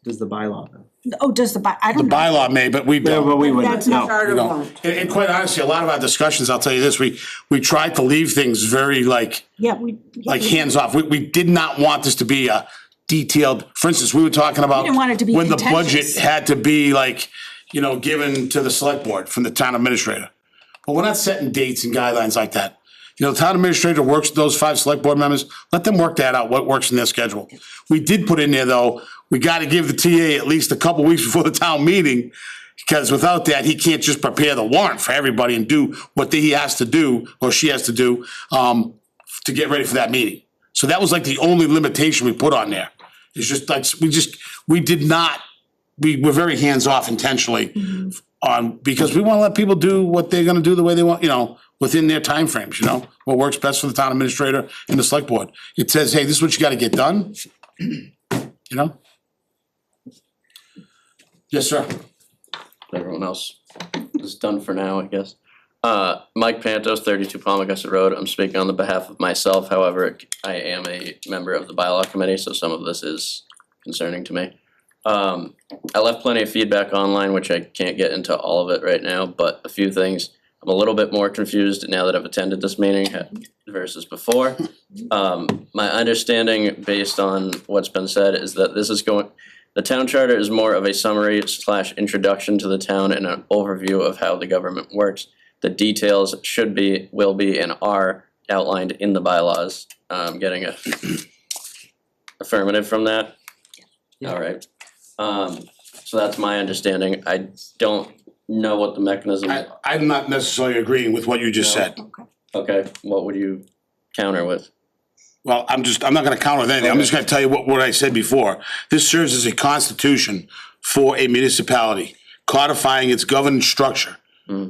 does the bylaw though? does the I The don't know. bylaw may, but we No, don't. but we wouldn't, That's not no. Charter You know, won't. and quite honestly, a lot of our discussions, I'll tell you this, we tried to leave things very Yeah, we. hands off. We did not want this to be a detailed, for instance, we were talking about didn't want it to be when the budget contentious. had to be given to the select board from the town administrator. But we're not setting dates and guidelines like that. The town administrator works with those 5 select board members, let them work that out, what works in their schedule. We did put in there though, we gotta give the TA at least a couple weeks before the town meeting, because without that, he can't just prepare the warrant for everybody and do what he has to do, or she has to do, to get ready for that meeting. So that was like the only limitation we put on there. It's just like, we were very hands-off intentionally because we wanna let people do what they're gonna do the way they want, within their timeframes, what works best for the town administrator and the select board. It says, hey, this is what you gotta get done, Yes, sir. Everyone else is done for now, I guess. Mike Pantos, 32 Palmagussit Road. I'm speaking on the behalf of myself. However, I am a member of the bylaw committee, so some of this is concerning to me. I left plenty of feedback online, which I can't get into all of it right now, but a few things. I'm a little bit more confused now that I've attended this meeting versus before. My understanding, based on what's been said, is that the town charter is more of a summary / introduction to the town and an overview of how the government works. The details will be, and are outlined in the bylaws. Getting a affirmative from that? Yeah. All right. So that's my understanding. I don't know what the mechanism. I'm not necessarily agreeing with what you just said. Okay, what would you counter with? Well, I'm not gonna counter with anything, I'm just gonna tell you what I said before. This serves as a constitution for a municipality, codifying its governance structure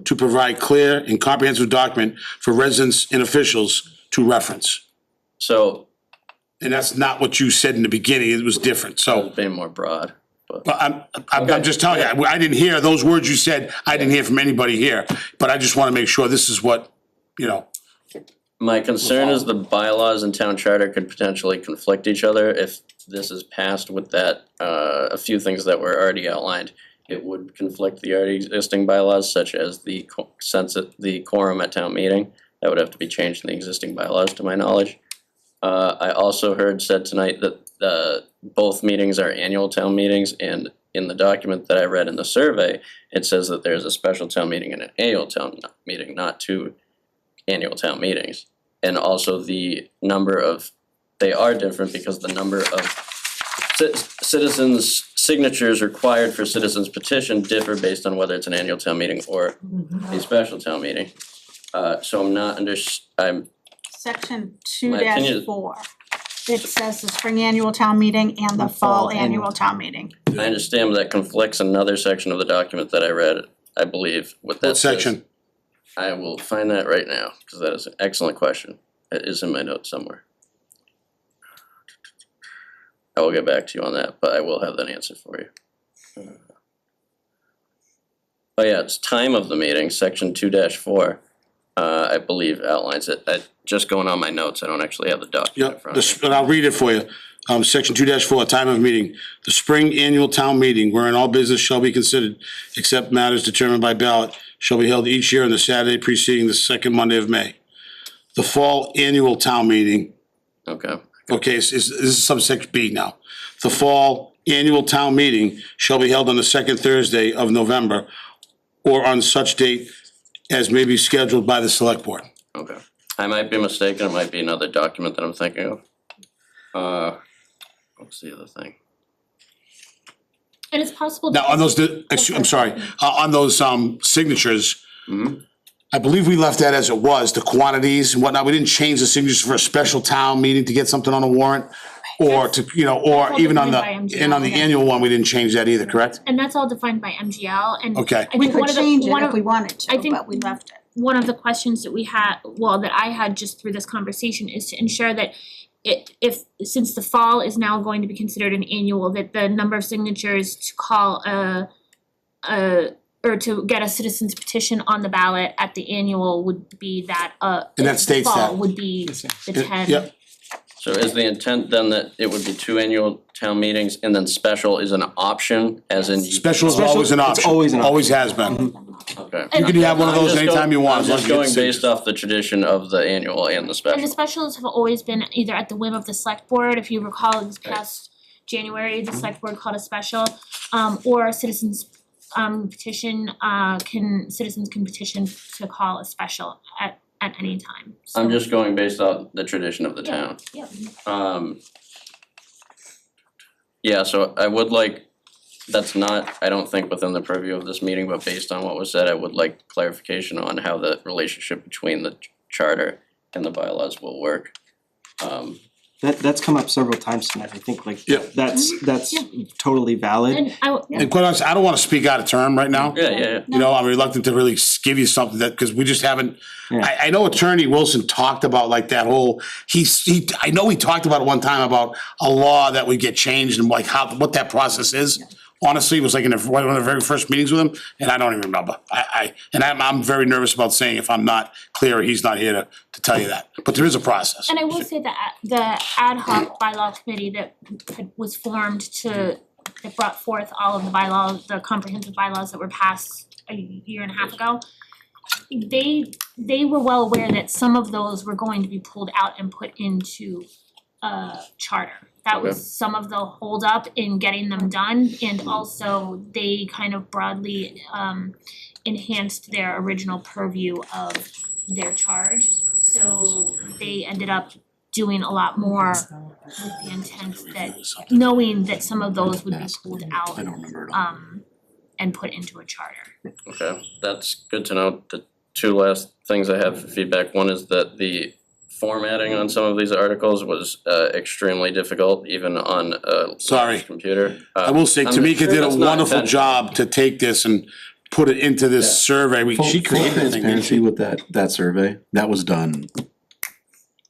to provide clear and comprehensive document for residents and officials to reference. So, And that's not what you said in the beginning, it was different, so. being more broad, but. But I'm just telling you, I didn't hear those words you said, I didn't hear from anybody here, but I just wanna make sure this is what, My concern is the bylaws and town charter could potentially conflict each other if this is passed with that, a few things that were already outlined. It would conflict the already existing bylaws, such as the quorum at town meeting. That would have to be changed in the existing bylaws, to my knowledge. I also heard said tonight that both meetings are annual town meetings, and in the document that I read in the survey, it says that there's a special town meeting and an annual town meeting, not two annual town meetings. And also the number of, they are different because the number of citizens' signatures required for citizens petition differ based on whether it's an annual town meeting or a special town meeting. So I'm not Section My opinion- 2-4. It says the spring annual town meeting and the fall annual town meeting. I understand that conflicts another section of the document that I read, I believe, with that what says. section? I will find that right now, because that is an excellent question. It is in my notes somewhere. I will get back to you on that, but I will have that answer for you. Oh yeah, it's time of the meeting, section 2-4, I believe outlines it. Just going on my notes, I don't actually have the document in front of me. And I'll read it for you. Section 2-4, time of meeting. The spring annual town meeting, wherein all business shall be considered, except matters determined by ballot, shall be held each year on the Saturday preceding the second Monday of May. The fall annual town meeting, Okay, this is subsection B now. The fall annual town meeting shall be held on the second Thursday of November, or on such date as may be scheduled by the select board. okay. I might be mistaken, it might be another document that I'm thinking of. What's the other thing? And it's possible. Now, on those, I'm sorry, on those signatures, I believe we left that as it was, the quantities and whatnot. We didn't change the signatures for a special town meeting to get something on a warrant. Or to, or all even on the, defined by and on the MGL, annual one, we didn't change that either, correct? And that's all defined by MGL, and Okay. I We think could one of the, change it one if of, we wanted I to, think- but we left it. one of the questions that we had, well, that I had just through this conversation is to ensure that since the fall is now going to be considered an annual, that the number of signatures to call or to get a citizen's petition on the ballot at the annual would be that And that states fall that. would be the 10. Yep. So is the intent then that it would be 2 annual town meetings and then special is an option, as in? Special is always an option. It's always an option. Always has been. Okay. You can have one of those anytime you want. I'm as long just as you get going based signatures. off the tradition of the annual and the And the special. specials have always been either at the whim of the select board, if you recall this past January, the select board called a special, or citizens petition, citizens can petition to call a special at any time, so. I'm just going based off the tradition of the Yeah. town. Yeah. Yeah, so I would like, that's not, I don't think within the purview of this meeting, but based on what was said, I would like clarification on how the relationship between the charter and the bylaws will work. That's come up several times tonight, I think like Yeah. that's totally valid. And And quite honestly, I don't wanna speak out of term right now. Yeah. You know, I'm reluctant to really give you something that, cause we just haven't, I know Attorney Wilson talked about like that whole, I know he talked about it one time about a law that would get changed and like how, what that process is. Honestly, it was like in one of the very first meetings with him, and I don't even remember. I'm very nervous about saying if I'm not clear, he's not here to tell you that, but there is a process. And I will say that the ad hoc bylaw committee that was formed that brought forth all of the bylaws, the comprehensive bylaws that were passed a year and a half ago. They were well aware that some of those were going to be pulled out and put into a charter. That was some of the holdup in getting them done, and also they kind of broadly enhanced their original purview of their charge. So they ended up doing a lot more with the intent that, knowing that some of those would be pulled out I don't remember it all. and put into a charter. Okay, that's good to know. The two last things I have for feedback, one is that the formatting on some of these articles was extremely difficult, even on a Sorry. large computer. I will say I'm Tamika sure did a that's not wonderful intentional. job to take this and put it into this survey. She Full created the thing, didn't transparency she? with that survey, that was done.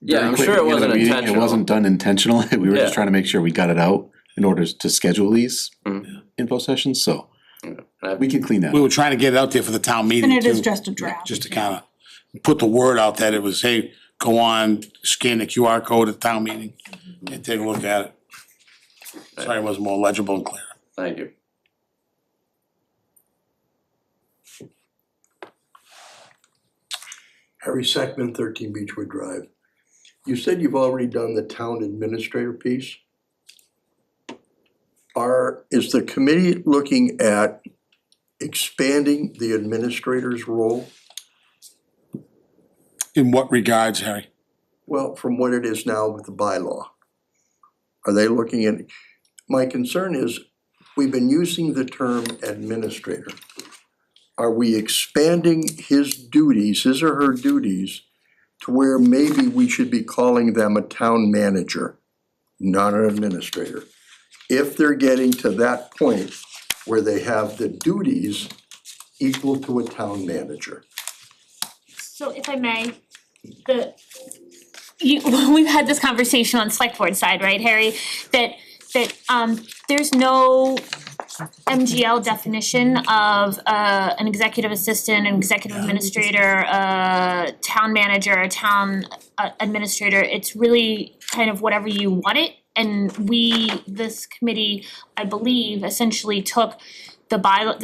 Yeah, very I'm quick sure at it the end of wasn't the meeting. intentional. It wasn't done intentionally, we were Yeah. just trying to make sure we got it out in order to schedule these Mhm. info sessions, so I- we can clean that We up. were trying to get it out there for the town meeting And it is too, just a draft. just to kinda put the word out that it was, hey, go on, scan the QR code at town meeting and take a look at it. Sorry, it wasn't more legible and clear. Thank you. Harry Sackman, 13 Beechwood Drive. You said you've already done the town administrator piece. Is the committee looking at expanding the administrator's role? In what regards, Harry? Well, from what it is now with the bylaw. Are they looking at, my concern is, we've been using the term administrator. Are we expanding his duties, his or her duties, to where maybe we should be calling them a town manager, not an administrator? If they're getting to that point where they have the duties equal to a town manager. So if I may, we've had this conversation on select board side, right, Harry? That there's no MGL definition of an executive assistant, an executive administrator, a town manager, a town administrator. It's really kind of whatever you want it. And this committee, I believe, essentially took the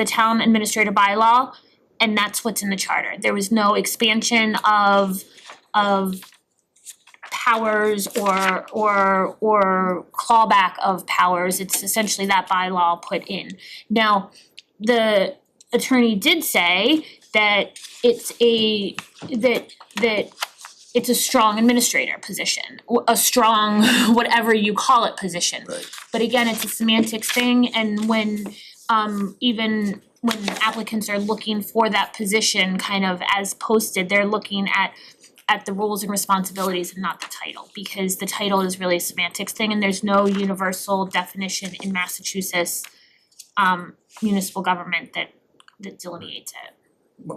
town administrator bylaw, and that's what's in the charter. There was no expansion of powers or clawback of powers. It's essentially that bylaw put in. Now, the attorney did say that it's a strong administrator position, a strong whatever you call it position. Right. But again, it's a semantics thing, and even when applicants are looking for that position kind of as posted, they're looking at the roles and responsibilities and not the title, because the title is really a semantics thing and there's no universal definition in Massachusetts municipal government that delineates it.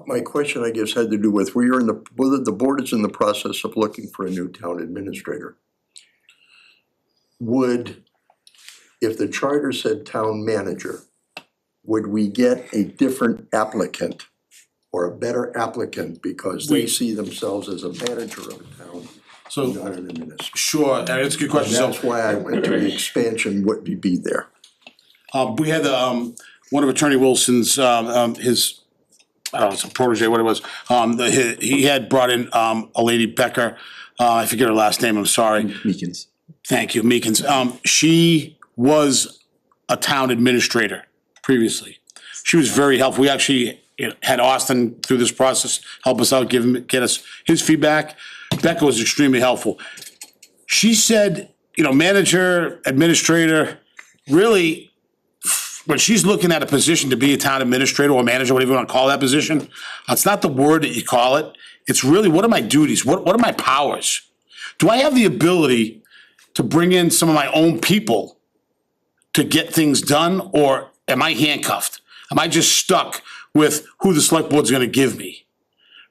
My question, I guess, had to do with, whether the board is in the process of looking for a new town administrator. If the charter said town manager, would we get a different applicant or a better applicant because they see themselves as a manager of a town, So, not an administrator? sure, that's a good And question. that's So, why I went to the expansion, would be there. we had one of Attorney Wilson's, his, I don't know, it's a protege, what it was. He had brought in a lady, Becker, I forget her last name, I'm sorry. Meekins. Thank you, Meekins. She was a town administrator previously. She was very helpful. We actually had Austin through this process, help us out, get us his feedback. Becca was extremely helpful. She said, manager, administrator, really, when she's looking at a position to be a town administrator or manager, whatever you wanna call that position, it's not the word that you call it. It's really, what are my duties? What are my powers? Do I have the ability to bring in some of my own people to get things done, or am I handcuffed? Am I just stuck with who the select board's gonna give me?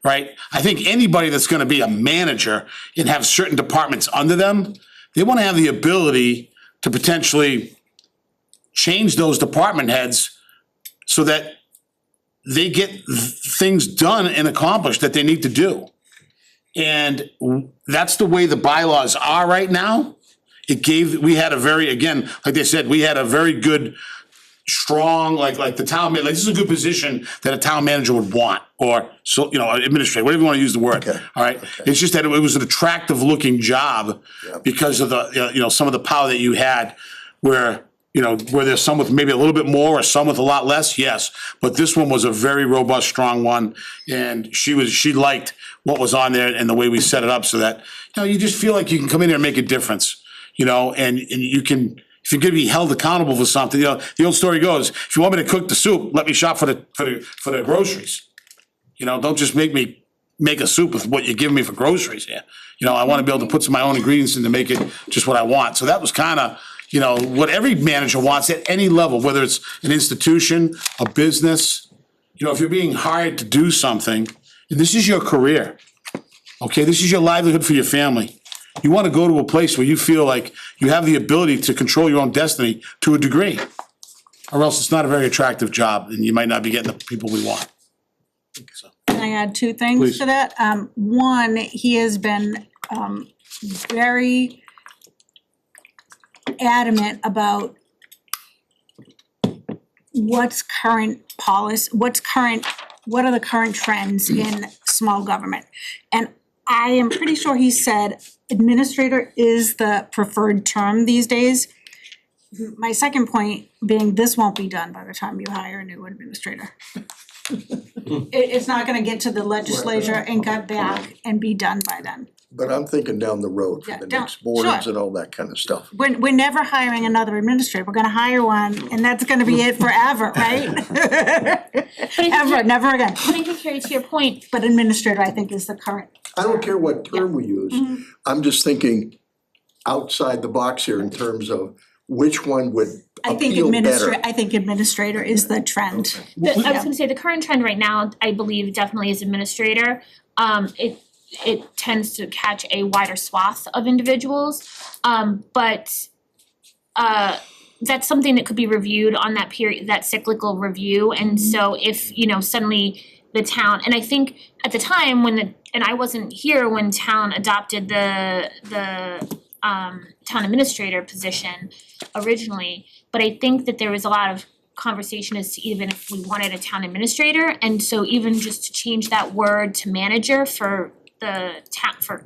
Right? I think anybody that's gonna be a manager and have certain departments under them, they wanna have the ability to potentially change those department heads so that they get things done and accomplished that they need to do. And that's the way the bylaws are right now. We had a very, again, like they said, we had a very good, strong, like the town, like this is a good position that a town manager would want, or so, administrator, whatever you wanna use the word, Okay. all right? It's just that it was an attractive looking job because of the, some of the power that you had where there's some with maybe a little bit more or some with a lot less, yes. But this one was a very robust, strong one, and she liked what was on there and the way we set it up so that, you just feel like you can come in here and make a difference, and you can, if you're gonna be held accountable for something, the old story goes, if you want me to cook the soup, let me shop for the groceries. Don't just make me make a soup with what you're giving me for groceries here. I wanna be able to put some of my own ingredients in to make it just what I want. So that was kinda, what every manager wants at any level, whether it's an institution, a business. If you're being hired to do something, and this is your career, okay, this is your livelihood for your family. You wanna go to a place where you feel like you have the ability to control your own destiny to a degree. Or else it's not a very attractive job and you might not be getting the people we want. So, Can I add two things Please. to that? One, he has been very adamant about what are the current trends in small government? And I am pretty sure he said administrator is the preferred term these days. My second point being, this won't be done by the time you hire a new administrator. It's not gonna get to the legislature and got back and be done by then. But I'm thinking down the road for Yeah, the down- next boards sure. and all that kind of stuff. We're never hiring another administrator, we're gonna hire one, and that's gonna be it forever, right? Ever, never again. But I think, Carrie, to your point, But administrator, I think, is the current. I don't care what term we use, I'm just thinking outside the box here in terms of which one would I think appeal better. I think administrator is the trend. I was gonna say, the current trend right now, I believe definitely is administrator. It tends to catch a wider swath of individuals, but that's something that could be reviewed on that period, that cyclical review. And so if, suddenly the town, and I think at the time and I wasn't here when town adopted the town administrator position originally, but I think that there was a lot of conversation as to even if we wanted a town administrator, and so even just to change that word to manager for the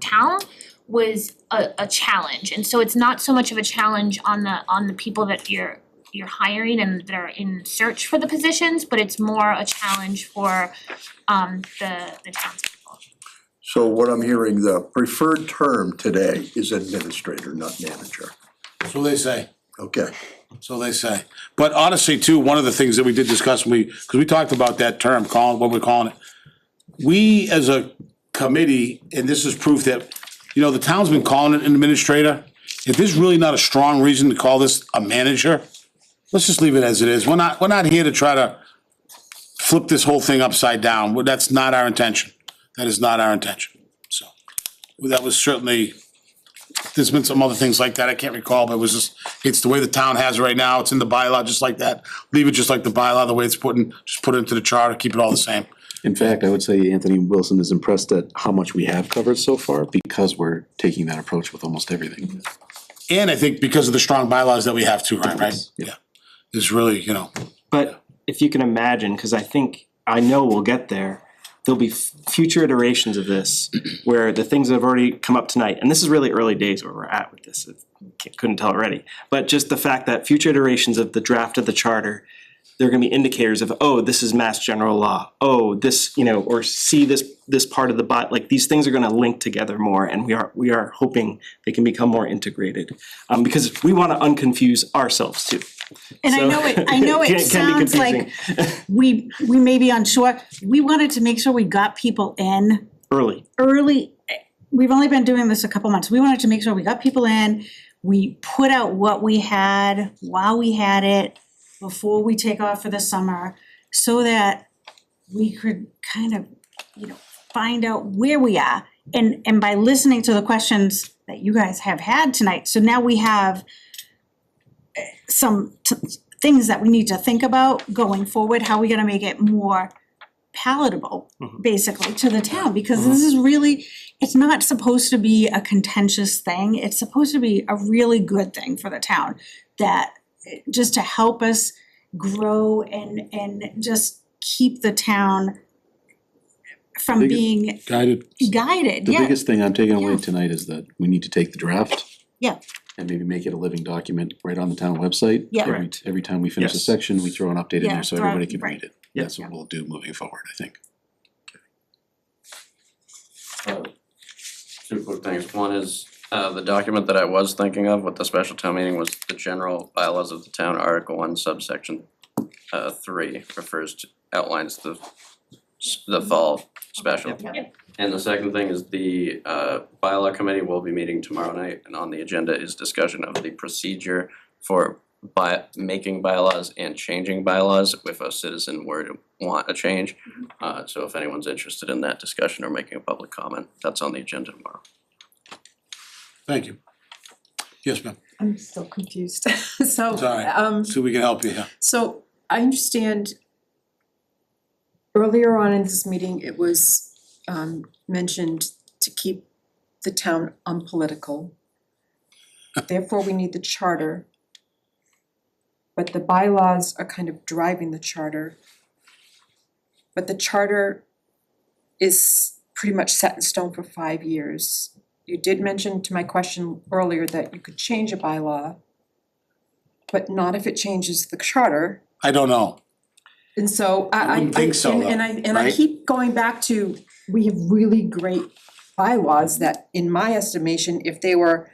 town was a challenge. And so it's not so much of a challenge on the people that you're hiring and that are in search for the positions, but it's more a challenge for the townspeople. So what I'm hearing, the preferred term today is administrator, not manager. so they say. Okay, So they say. But honestly, too, one of the things that we did discuss, because we talked about that term, what we're calling it. We as a committee, and this is proof that, the town's been calling it an administrator. If there's really not a strong reason to call this a manager, let's just leave it as it is. We're not here to try to flip this whole thing upside down. That's not our intention. That is not our intention. So that was certainly. There's been some other things like that, I can't recall, but it's the way the town has it right now, it's in the bylaw just like that. Leave it just like the bylaw, the way it's just put it into the charter, keep it all the same. In fact, I would say Anthony Wilson is impressed at how much we have covered so far because we're taking that approach with almost everything. And I think because of the strong bylaws that we have too, right? Yeah. It's really, But if you can imagine, because I know we'll get there, there'll be future iterations of this where the things that have already come up tonight, and this is really early days where we're at with this, couldn't tell already, but just the fact that future iterations of the draft of the charter, there are gonna be indicators of, oh, this is mass general law, oh, this, or see this part of the like these things are gonna link together more, and we are hoping they can become more integrated. Because we wanna unconfuse ourselves too. And I know it Can be sounds like we may be unsure. We wanted to make sure we got people in early. We've only been doing this a couple months. We wanted to make sure we got people in. We put out what we had while we had it before we take off for the summer, so that we could kind of, find out where we are. And by listening to the questions that you guys have had tonight, so now we have some things that we need to think about going forward. How are we gonna make it more palatable, basically, to the town? Because this is really, it's not supposed to be a contentious thing. It's supposed to be a really good thing for the town, that just to help us grow and just keep the town from Biggest- being Guided. guided, The yeah. biggest thing I'm taking away Yeah. tonight is that we need to take the draft. Yeah. And maybe make it a living document right on the town website. Yeah. Every time we finish a Yes. section, we throw an update in Yeah, there so throw- everybody can right. read it. Yeah. That's what we'll do moving forward, I think. Two quick things. One is, the document that I was thinking of with the special town meeting was the general bylaws of the town, Article 1, subsection 3 outlines the fall special. And the second thing is the bylaw committee will be meeting tomorrow night, and on the agenda is discussion of the procedure for making bylaws and changing bylaws if a citizen were to want a change. So if anyone's interested in that discussion or making a public comment, that's on the agenda tomorrow. Thank you. Yes, ma'am. I'm still confused. So, It's all right. So we can help you, yeah. so I understand earlier on in this meeting, it was mentioned to keep the town unpolitical. Therefore, we need the charter. But the bylaws are kind of driving the charter. But the charter is pretty much set in stone for 5 years. You did mention to my question earlier that you could change a bylaw, but not if it changes the charter. I don't know. And so I wouldn't think so, and I right? keep going back to, we have really great bylaws that, in my estimation, if they were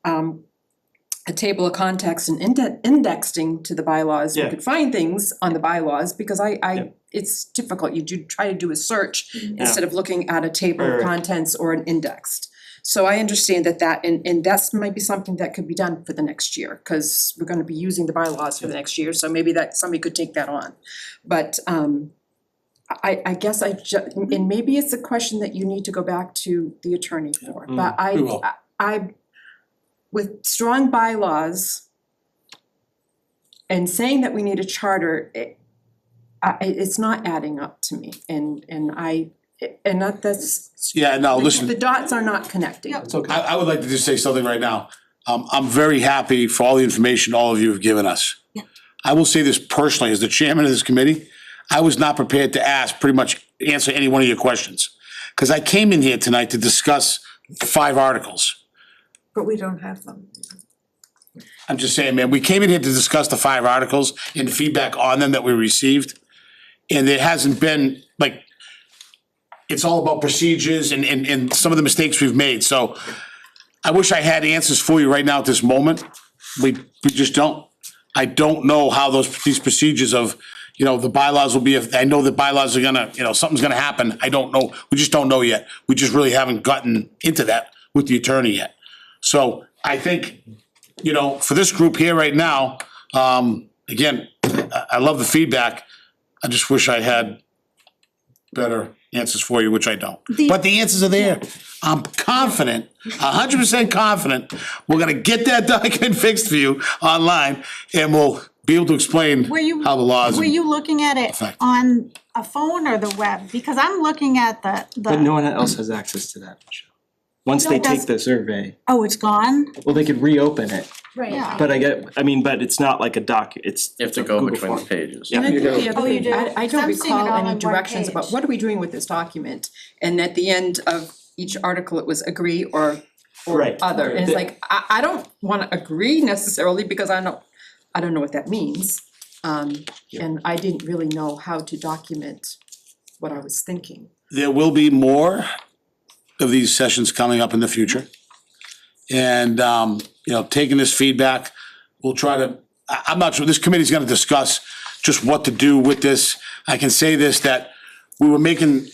a table of contents and indexing to the bylaws, we Yeah. could find things on the bylaws, because Yeah. it's difficult. You do try to do a search instead of looking at a table of Right. contents or an indexed. So I understand that and that's might be something that could be done for the next year, cause we're gonna be using the bylaws for the next year, so maybe that somebody could take that on. But I guess and maybe it's a question that you need to go back to the attorney for, but We will. I with strong bylaws and saying that we need a charter, it's not adding up to me, and that's. Yeah, no, listen. The dots are not connecting. It's okay. I would like to just say something right now. I'm very happy for all the information all of you have given us. Yeah. I will say this personally, as the chairman of this committee, I was not prepared to answer any one of your questions. Cause I came in here tonight to discuss 5 articles. But we don't have them. I'm just saying, man, we came in here to discuss the 5 articles and feedback on them that we received. And there hasn't been, like, it's all about procedures and some of the mistakes we've made, so I wish I had answers for you right now at this moment. We just don't. I don't know how these procedures of, the bylaws will be, I know the bylaws are gonna, something's gonna happen, I don't know, we just don't know yet. We just really haven't gotten into that with the attorney yet. So I think, for this group here right now, again, I love the feedback. I just wish I had better answers for you, which I don't. But the answers are there. I'm confident, 100% confident, we're gonna get that document fixed for you online, and we'll be able to explain how the laws. Were you looking at it effect. on a phone or the web? Because I'm looking at the. But no one else has access to that, Michelle. Once No, they that's- take the survey, Oh, it's gone? well, they could reopen it, Yeah. but but it's not like a it's. You have to it's a go Google between the form. pages. And I think the Oh, other you thing, do? I 'Cause don't I'm seeing it recall all on any one directions about page. what are we doing with this document? And at the end of each article, it was agree or Right. other, and it's The- like, I don't wanna agree necessarily, because I don't know what that means. And I didn't really know how to document what I was thinking. There will be more of these sessions coming up in the future. And, taking this feedback, we'll try to I'm not sure, this committee's gonna discuss just what to do with this. I can say this, that we were making,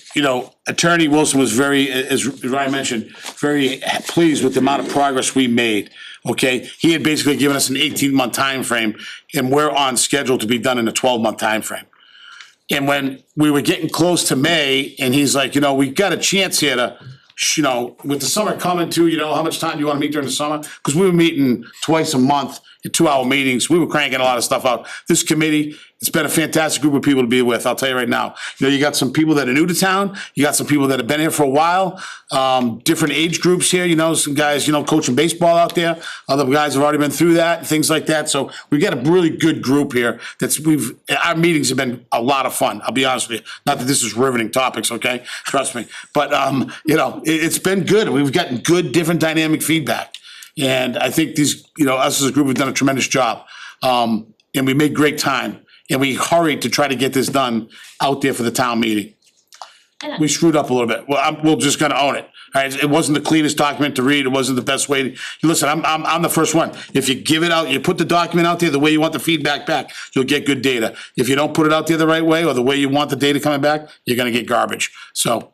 Attorney Wilson was very, as Ryan mentioned, very pleased with the amount of progress we made, okay? He had basically given us an 18-month time frame, and we're on schedule to be done in a 12-month time frame. And when we were getting close to May, and he's like, we got a chance here to, with the summer coming too, how much time do you wanna meet during the summer? Cause we were meeting twice a month in 2-hour meetings. We were cranking a lot of stuff out. This committee, it's been a fantastic group of people to be with, I'll tell you right now. You got some people that are new to town, you got some people that have been here for a while, different age groups here, some guys, coaching baseball out there, other guys have already been through that, and things like that. So we've got a really good group here our meetings have been a lot of fun, I'll be honest with you. Not that this is riveting topics, okay? Trust me. But, it's been good. We've gotten good, different dynamic feedback. And I think these, us as a group have done a tremendous job. And we made great time. And we hurried to try to get this done out there for the town meeting. We screwed up a little bit. Well, we're just gonna own it. All right, it wasn't the cleanest document to read. It wasn't the best way to, listen, I'm the first one. If you give it out, you put the document out there the way you want the feedback back, you'll get good data. If you don't put it out there the right way or the way you want the data coming back, you're gonna get garbage. So,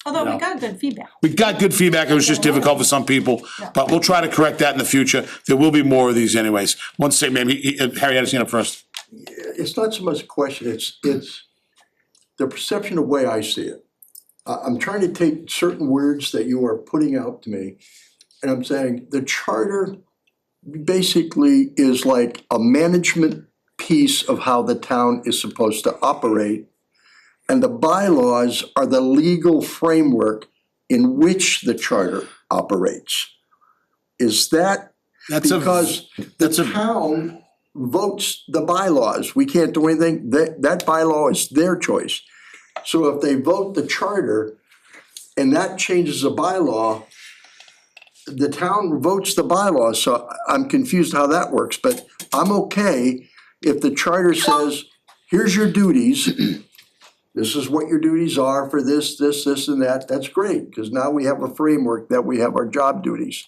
Although we got good feedback. we got good feedback, it was just difficult for some people, but we'll try to correct that in the future. There will be more of these anyways. One second, maybe, Harry had his hand up first. It's not so much a question, it's the perception of way I see it. I'm trying to take certain words that you are putting out to me, and I'm saying the charter basically is like a management piece of how the town is supposed to operate, and the bylaws are the legal framework in which the charter operates. Is that because the town votes the bylaws? We can't do anything, that bylaw is their choice. So if they vote the charter and that changes a bylaw, the town votes the bylaw, so I'm confused how that works, but I'm okay if the charter says, here's your duties, this is what your duties are for this, and that, that's great, because now we have a framework that we have our job duties.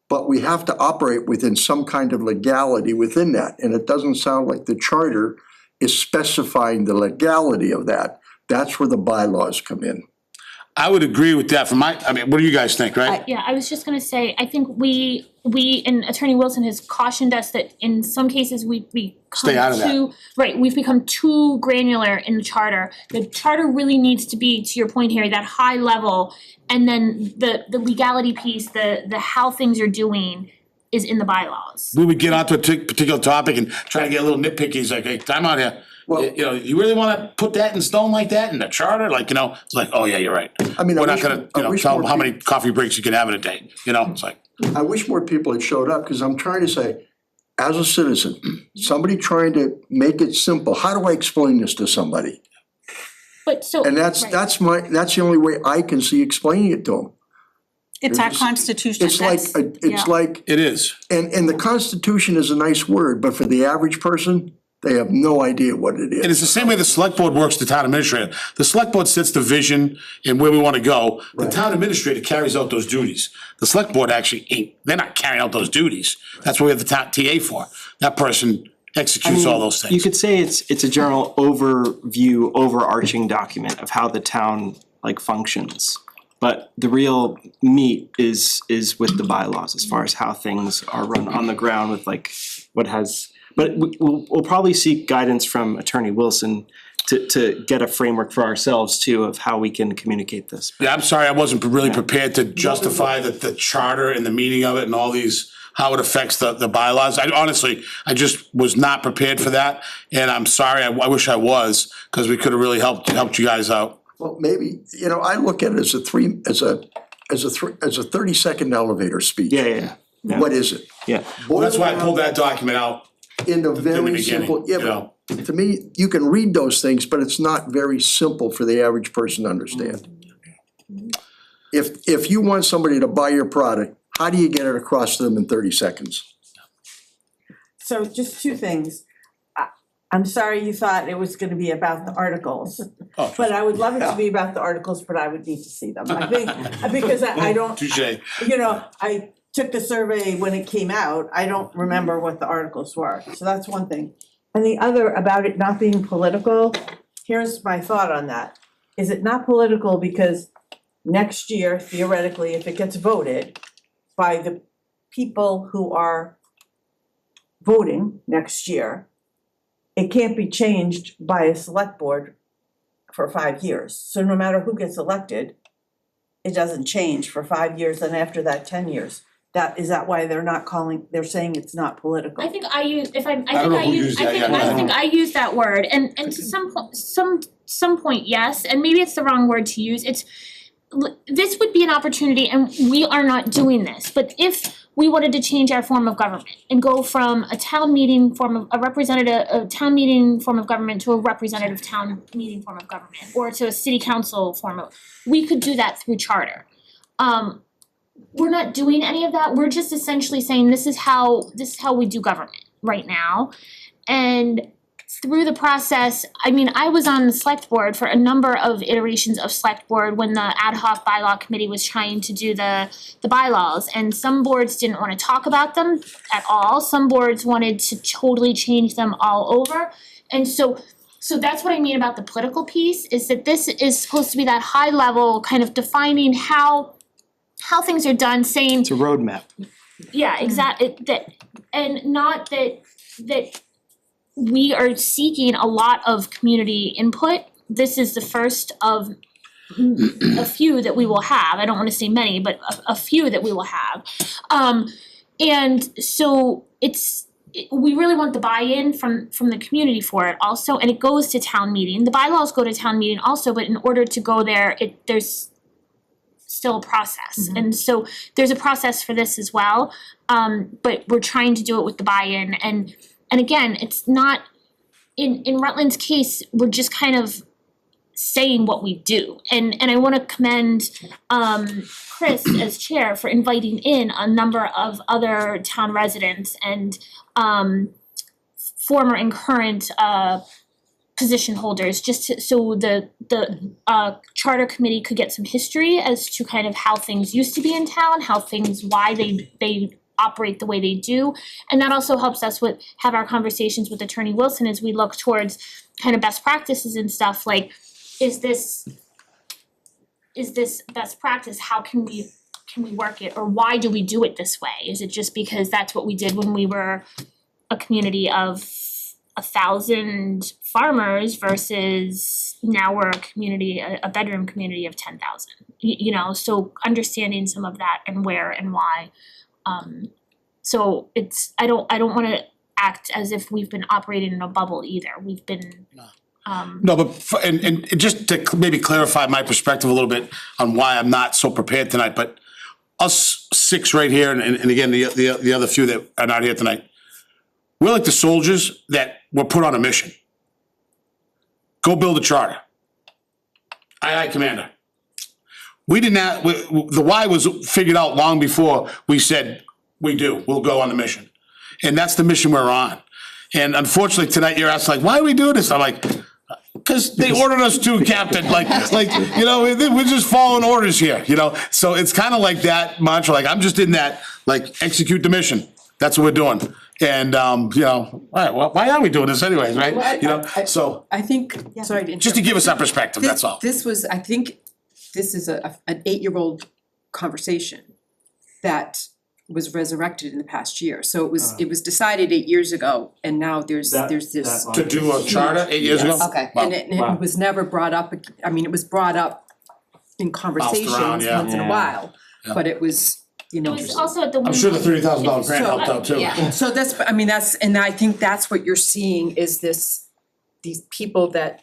But we have to operate within some kind of legality within that, and it doesn't sound like the charter is specifying the legality of that. That's where the bylaws come in. I would agree with that what do you guys think, right? Yeah, I was just gonna say, I think we and Attorney Wilson has cautioned us that in some cases we've become Stay out of that. Right, we've become too granular in the charter. The charter really needs to be, to your point, Harry, that high level, and then the legality piece, the how things are doing is in the bylaws. We would get onto a particular topic and try to get a little nitpicky, it's like, hey, time out here. Well- You really wanna put that in stone like that in the charter, it's like, oh yeah, you're right. I mean, I We're not wish- gonna, I wish tell more them how many coffee breaks you can have in a day, it's like. I wish more people had showed up, because I'm trying to say, as a citizen, somebody trying to make it simple, how do I explain this to somebody? But so. And that's right. that's the only way I can see explaining it to them. It's our constitution, It's like, It is. and the Constitution is a nice word, but for the average person, they have no idea what it is. And it's the same way the select board works, the town administrator. The select board sets the vision and where we wanna go. The Right. town administrator carries out those duties. The select board actually they're not carrying out those duties. That's what we have the TA for. That person executes all those things. You could say it's a general overview, overarching document of how the town functions. But the real meat is with the bylaws as far as how things are run on the ground with what has. But we'll probably seek guidance from Attorney Wilson to get a framework for ourselves too of how we can communicate this. Yeah, I'm sorry, I wasn't really prepared to justify the charter and the meaning of it and all these, how it affects the bylaws. I just was not prepared for that, and I'm sorry, I wish I was, cause we could have really helped you guys out. Well, maybe, I look at it as a 30-second elevator speech. Yeah. What is it? Yeah. Well, that's why I pulled that document out. In the in the very beginning, simple, yeah, you know. but to me, you can read those things, but it's not very simple for the average person to understand. If you want somebody to buy your product, how do you get it across to them in 30 seconds? So just two things. I'm sorry you thought it was gonna be about the articles, Oh, but I would love it to be about the articles, but I would need to see them. I think, because I don't, touche. took the survey when it came out, I don't remember what the articles were, so that's one thing. And the other, about it not being political, here's my thought on that. Is it not political because next year, theoretically, if it gets voted by the people who are voting next year, it can't be changed by a select board for 5 years. So no matter who gets elected, it doesn't change for 5 years, and after that, 10 years. Is that why they're saying it's not political? I think I use, don't know who used that, yeah, go ahead. I think I use that word, and to some point, yes, and maybe it's the wrong word to use, this would be an opportunity, and we are not doing this, but if we wanted to change our form of government and go from a town meeting form of, a town meeting form of government to a representative town meeting form of government, or to a city council form of, we could do that through charter. We're not doing any of that, we're just essentially saying this is how we do government right now. And through the process, I mean, I was on the select board for a number of iterations of select board when the ad hoc bylaw committee was trying to do the bylaws, and some boards didn't wanna talk about them at all, some boards wanted to totally change them all over. And so that's what I mean about the political piece, is that this is supposed to be that high level kind of defining how things are done, saying, It's a roadmap. yeah, exactly, and not that we are seeking a lot of community input. This is the first of a few that we will have. I don't wanna say many, but a few that we will have. And so we really want the buy-in from the community for it also, and it goes to town meeting. The bylaws go to town meeting also, but in order to go there, there's still a process. And so there's a process for this as well. But we're trying to do it with the buy-in, and again, it's not, in Rutland's case, we're just kind of saying what we do. And I wanna commend Chris as chair for inviting in a number of other town residents and former and current position holders, just so the charter committee could get some history as to kind of how things used to be in town, why they operate the way they do. And that also helps us have our conversations with Attorney Wilson as we look towards kind of best practices and stuff, like, is this best practice, how can we work it, or why do we do it this way? Is it just because that's what we did when we were a community of 1,000 farmers versus now we're a bedroom community of 10,000? You know, so understanding some of that and where and why. So I don't wanna act as if we've been operating in a bubble either. We've been No, but and just to maybe clarify my perspective a little bit on why I'm not so prepared tonight, but us six right here, and again, the other few that are not here tonight, we're like the soldiers that were put on a mission. Go build a charter. Aye, Commander. We did not, the why was figured out long before we said, we'll go on the mission. And that's the mission we're on. And unfortunately, tonight you're asking, like, why are we doing this? I'm like, cause they ordered us to, Captain, like, you know, we're just following orders here, you know? So it's kinda like that mantra, like, I'm just in that, like, execute the mission. That's what we're doing. And, you know, all right, well, why are we doing this anyways, right? Well, You know, so, I think, sorry to interrupt. just to give us that perspective, that's all. This was, I think, this is an 8-year-old conversation that was resurrected in the past year. So it was decided 8 years ago, and now there's this. To do a charter 8 years ago? Okay, Wow. and it was never brought up, I mean, it was brought up in conversations yeah. once in a while, but it was, you know. it was also at the I'm sure the $30,000 grant helped out too. Yeah, so that's, I mean, and I think that's what you're seeing is these people that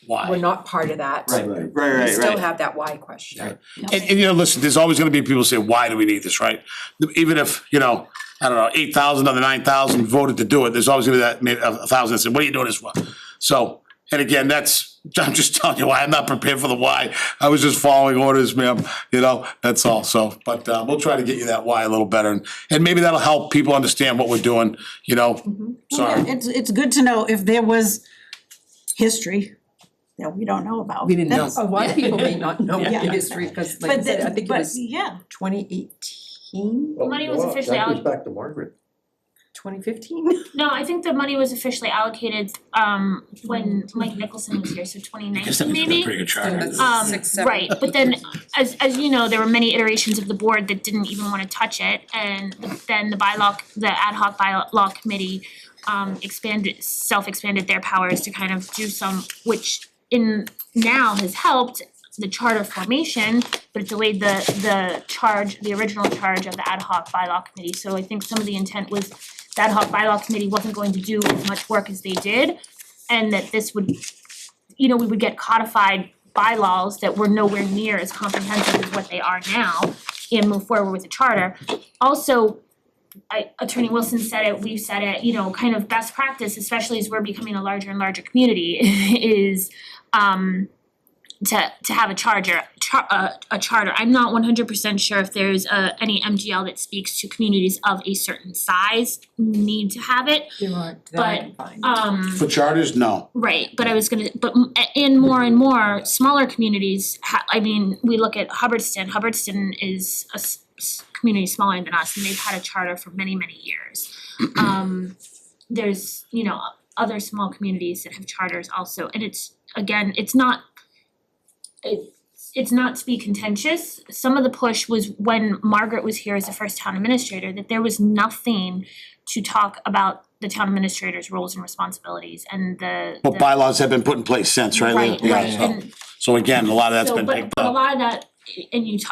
were Why? not part of that. Right. We still have that why question. And you know, listen, there's always gonna be people say, why do we need this, right? Even if, you know, I don't know, 8,000 of the 9,000 voted to do it, there's always gonna be that, maybe 1,000 that say, what are you doing this for? So, and again, I'm just telling you why, I'm not prepared for the why. I was just following orders, ma'am, you know, that's all, so, but we'll try to get you that why a little better. And maybe that'll help people understand what we're doing, you know, sorry. It's good to know if there was history that we don't know about. We didn't know. That's- A lot of people may not know the Yeah. history, because like I said, I think it was yeah. 2018. 2015, The money was officially allocated. back to Margaret. 2015? No, I think the money was officially allocated when Mike Nicholson was here, so twenty I guess that nineteen was a maybe. pretty good charter. Right, but then as you know, there were many iterations of the board that didn't even wanna touch it, and then the ad hoc bylaw committee self-expanded their powers to kind of do some, which now has helped the charter formation, but it delayed the original charge of the ad hoc bylaw committee. So I think some of the intent was the ad hoc bylaw committee wasn't going to do as much work as they did, and that this would, we would get codified bylaws that were nowhere near as comprehensive as what they are now and move forward with the charter. Also, Attorney Wilson said it, we've said it, kind of best practice, especially as we're becoming a larger and larger community, is to have a charter. I'm not 100% sure if there's any MGL that speaks to communities of a certain size need to have it. But For charters, no. right, but in more and more smaller communities, we look at Hubbardston. Hubbardston is a community smaller than us, and they've had a charter for many, many years. There's, other small communities that have charters also, and it's not to be contentious. Some of the push was when Margaret was here as the first town administrator, that there was nothing to talk about the town administrator's roles and responsibilities and But bylaws have been put in place since, right? Right, Yeah, right, so- and So again, a lot of that's been picked but a up. lot of that, and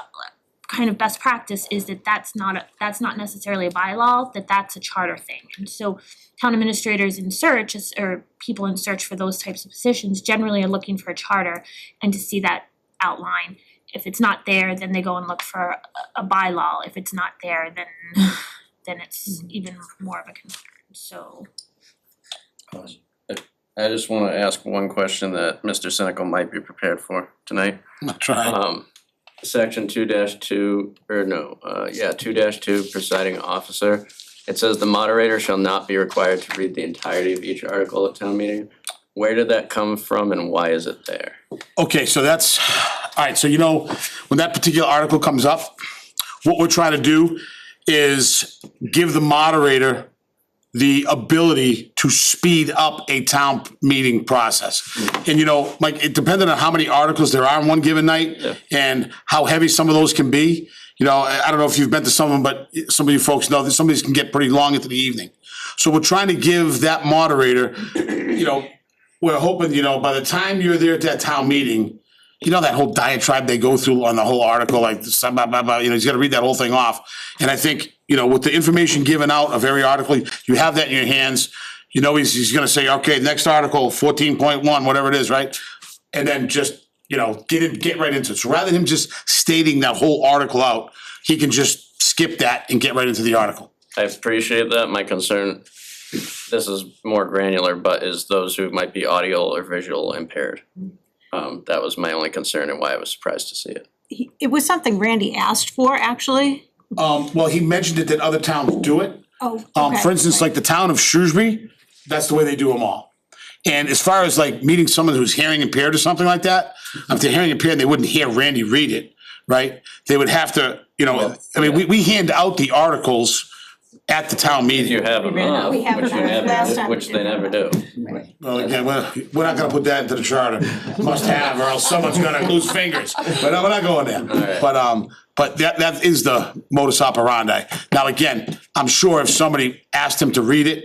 kind of best practice is that that's not necessarily a bylaw, that's a charter thing. And so town administrators in search, or people in search for those types of positions, generally are looking for a charter and to see that outline. If it's not there, then they go and look for a bylaw. If it's not there, then it's even more of a concern, so. I just wanna ask one question that Mr. Cynical might be prepared for tonight. I'll try. Section 2-2, 2-2 presiding officer. It says the moderator shall not be required to read the entirety of each article at town meeting. Where did that come from and why is it there? Okay, so that's, alright, so when that particular article comes up, what we're trying to do is give the moderator the ability to speed up a town meeting process. And Mike, it depended on how many articles there are on one given night and how heavy some of those can be. I don't know if you've been to some of them, but some of you folks know that some of these can get pretty long into the evening. So we're trying to give that moderator, we're hoping, by the time you're there at that town meeting, that whole diatribe they go through on the whole article, like, he's gotta read that whole thing off. And I think, with the information given out of every article, you have that in your hands. He's gonna say, okay, next article, 14.1, whatever it is, right? And then just, get right into it. So rather than him just stating that whole article out, he can just skip that and get right into the article. I appreciate that. My concern, this is more granular, but is those who might be audio or visual impaired. That was my only concern and why I was surprised to see it. It was something Randy asked for, actually. Well, he mentioned it that other towns do it. Oh, okay. For instance, like the town of Shrewsbury, that's the way they do them all. And as far as like meeting someone who's hearing impaired or something like that, if they're hearing impaired, they wouldn't hear Randy read it, right? They would have to, we hand out the articles at the town meeting. You have enough, We have which you enough. Last never, time which we they did never do. Well, again, we're not gonna put that into the charter, must have, or else someone's gonna lose fingers, but we're not going there. Alright. But that is the modus operandi. Now, again, I'm sure if somebody asked him to read it,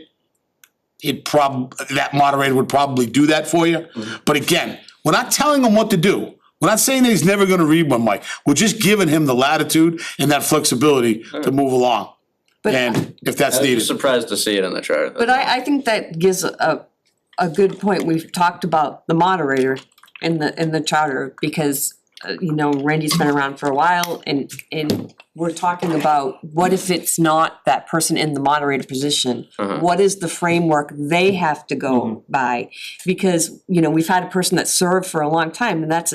that moderator would probably do that for you. But again, we're not telling him what to do. We're not saying that he's never gonna read one, Mike. We're just giving him the latitude and that flexibility to move along. But- And if that's I was needed. just surprised to see it in the chart. But I think that gives a good point. We've talked about the moderator in the charter because Randy's been around for a while and we're talking about what if it's not that person in the moderator position? What is the framework they have to go by? Because, we've had a person that served for a long time and that's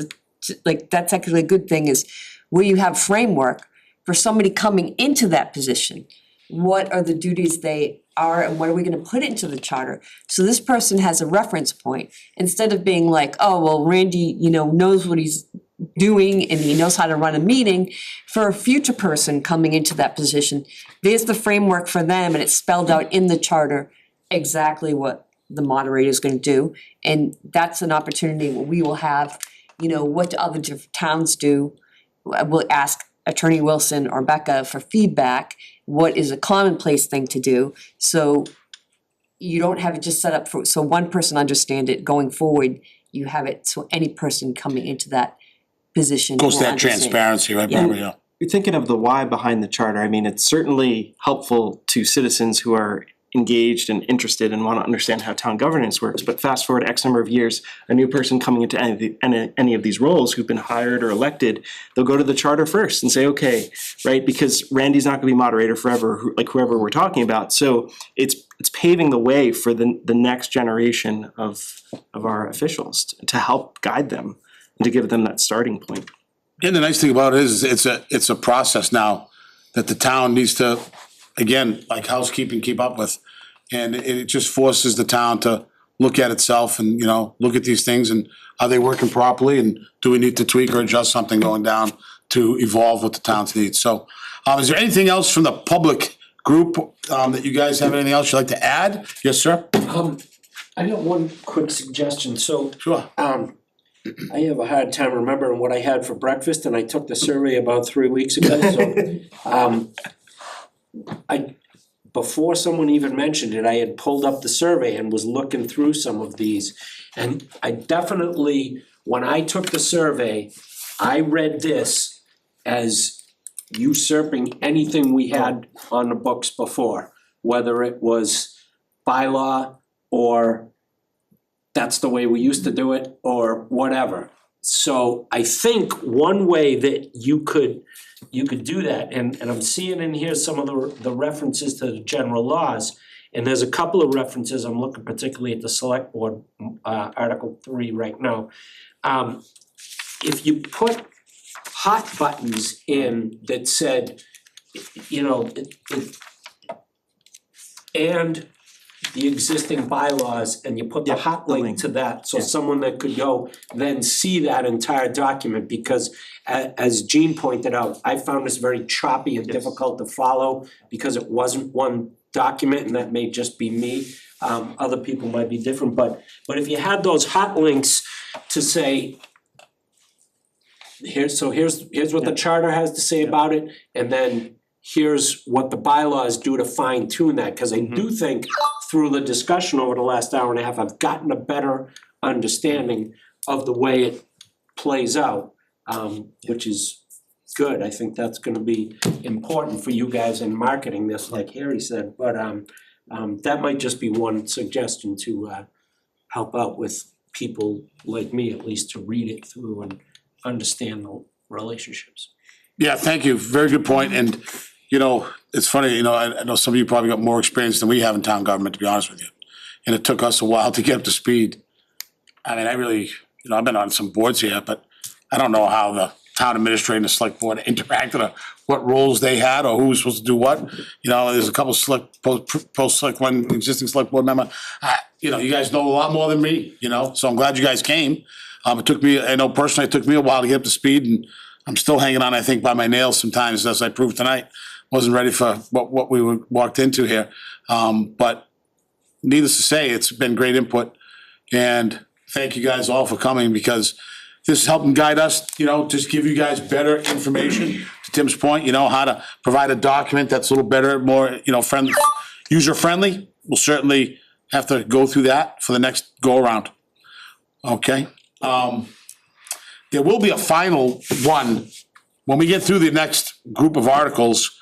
actually a good thing is where you have framework for somebody coming into that position. What are the duties they are and what are we gonna put into the charter? So this person has a reference point, instead of being like, oh, well, Randy, knows what he's doing and he knows how to run a meeting, for a future person coming into that position, there's the framework for them and it's spelled out in the charter exactly what the moderator is gonna do. And that's an opportunity where we will have, what do other different towns do? We'll ask Attorney Wilson or Becca for feedback, what is a commonplace thing to do? So you don't have it just set up so one person understand it going forward, you have it so any person coming into that position will Goes to that understand. transparency, right, Barbara, yeah. You're thinking of the why behind the charter. I mean, it's certainly helpful to citizens who are engaged and interested and want to understand how town governance works. But fast forward X number of years, a new person coming into any of these roles who've been hired or elected, they'll go to the charter first and say, okay, right, because Randy's not going to be moderator forever, like whoever we're talking about. So it's paving the way for the next generation of our officials to help guide them and to give them that starting point. And the nice thing about it is it's a process now that the town needs to, again, like housekeeping, keep up with. And it just forces the town to look at itself and, look at these things and are they working properly and do we need to tweak or adjust something going down to evolve with the town's needs. So is there anything else from the public group that you guys have anything else you'd like to add? Yes, sir? I got one quick suggestion, so. Sure. I have a hard time remembering what I had for breakfast, and I took the survey about 3 weeks ago, so, before someone even mentioned it, I had pulled up the survey and was looking through some of these. And I definitely, when I took the survey, I read this as usurping anything we had on the books before, whether it was bylaw or that's the way we used to do it, or whatever. So I think one way that you could do that, and I'm seeing in here some of the references to the general laws, and there's a couple of references, I'm looking particularly at the select board, Article 3 right now. If you put hot buttons in that said, and the existing bylaws, and you put the hot link to that, so someone that could go then see that entire document, because as Jean pointed out, I found this very choppy and difficult to follow because it wasn't one document, and that may just be me. Other people might be different, but if you had those hot links to say, here's what the charter has to say about it, and then here's what the bylaws do to fine tune that, cause I do think through the discussion over the last hour and a half, I've gotten a better understanding of the way it plays out, which is good. I think that's gonna be important for you guys in marketing this, like Harry said, but that might just be one suggestion to help out with people like me, at least, to read it through and understand the relationships. Yeah, thank you. Very good point. And, it's funny, I know some of you probably got more experience than we have in town government, to be honest with you. And it took us a while to get up to speed. I mean, I really, I've been on some boards here, but I don't know how the town administrator and the select board interacted, or what roles they had, or who was supposed to do what. There's a couple post-select one, existing select board member. You guys know a lot more than me, so I'm glad you guys came. It took me, I know personally, it took me a while to get up to speed, and I'm still hanging on, I think, by my nails sometimes, as I proved tonight. Wasn't ready for what we walked into here. But needless to say, it's been great input. And thank you guys all for coming, because this is helping guide us, just give you guys better information. To Tim's point, how to provide a document that's a little better, more, friendly, user-friendly. We'll certainly have to go through that for the next go-around. Okay? There will be a final one. When we get through the next group of articles,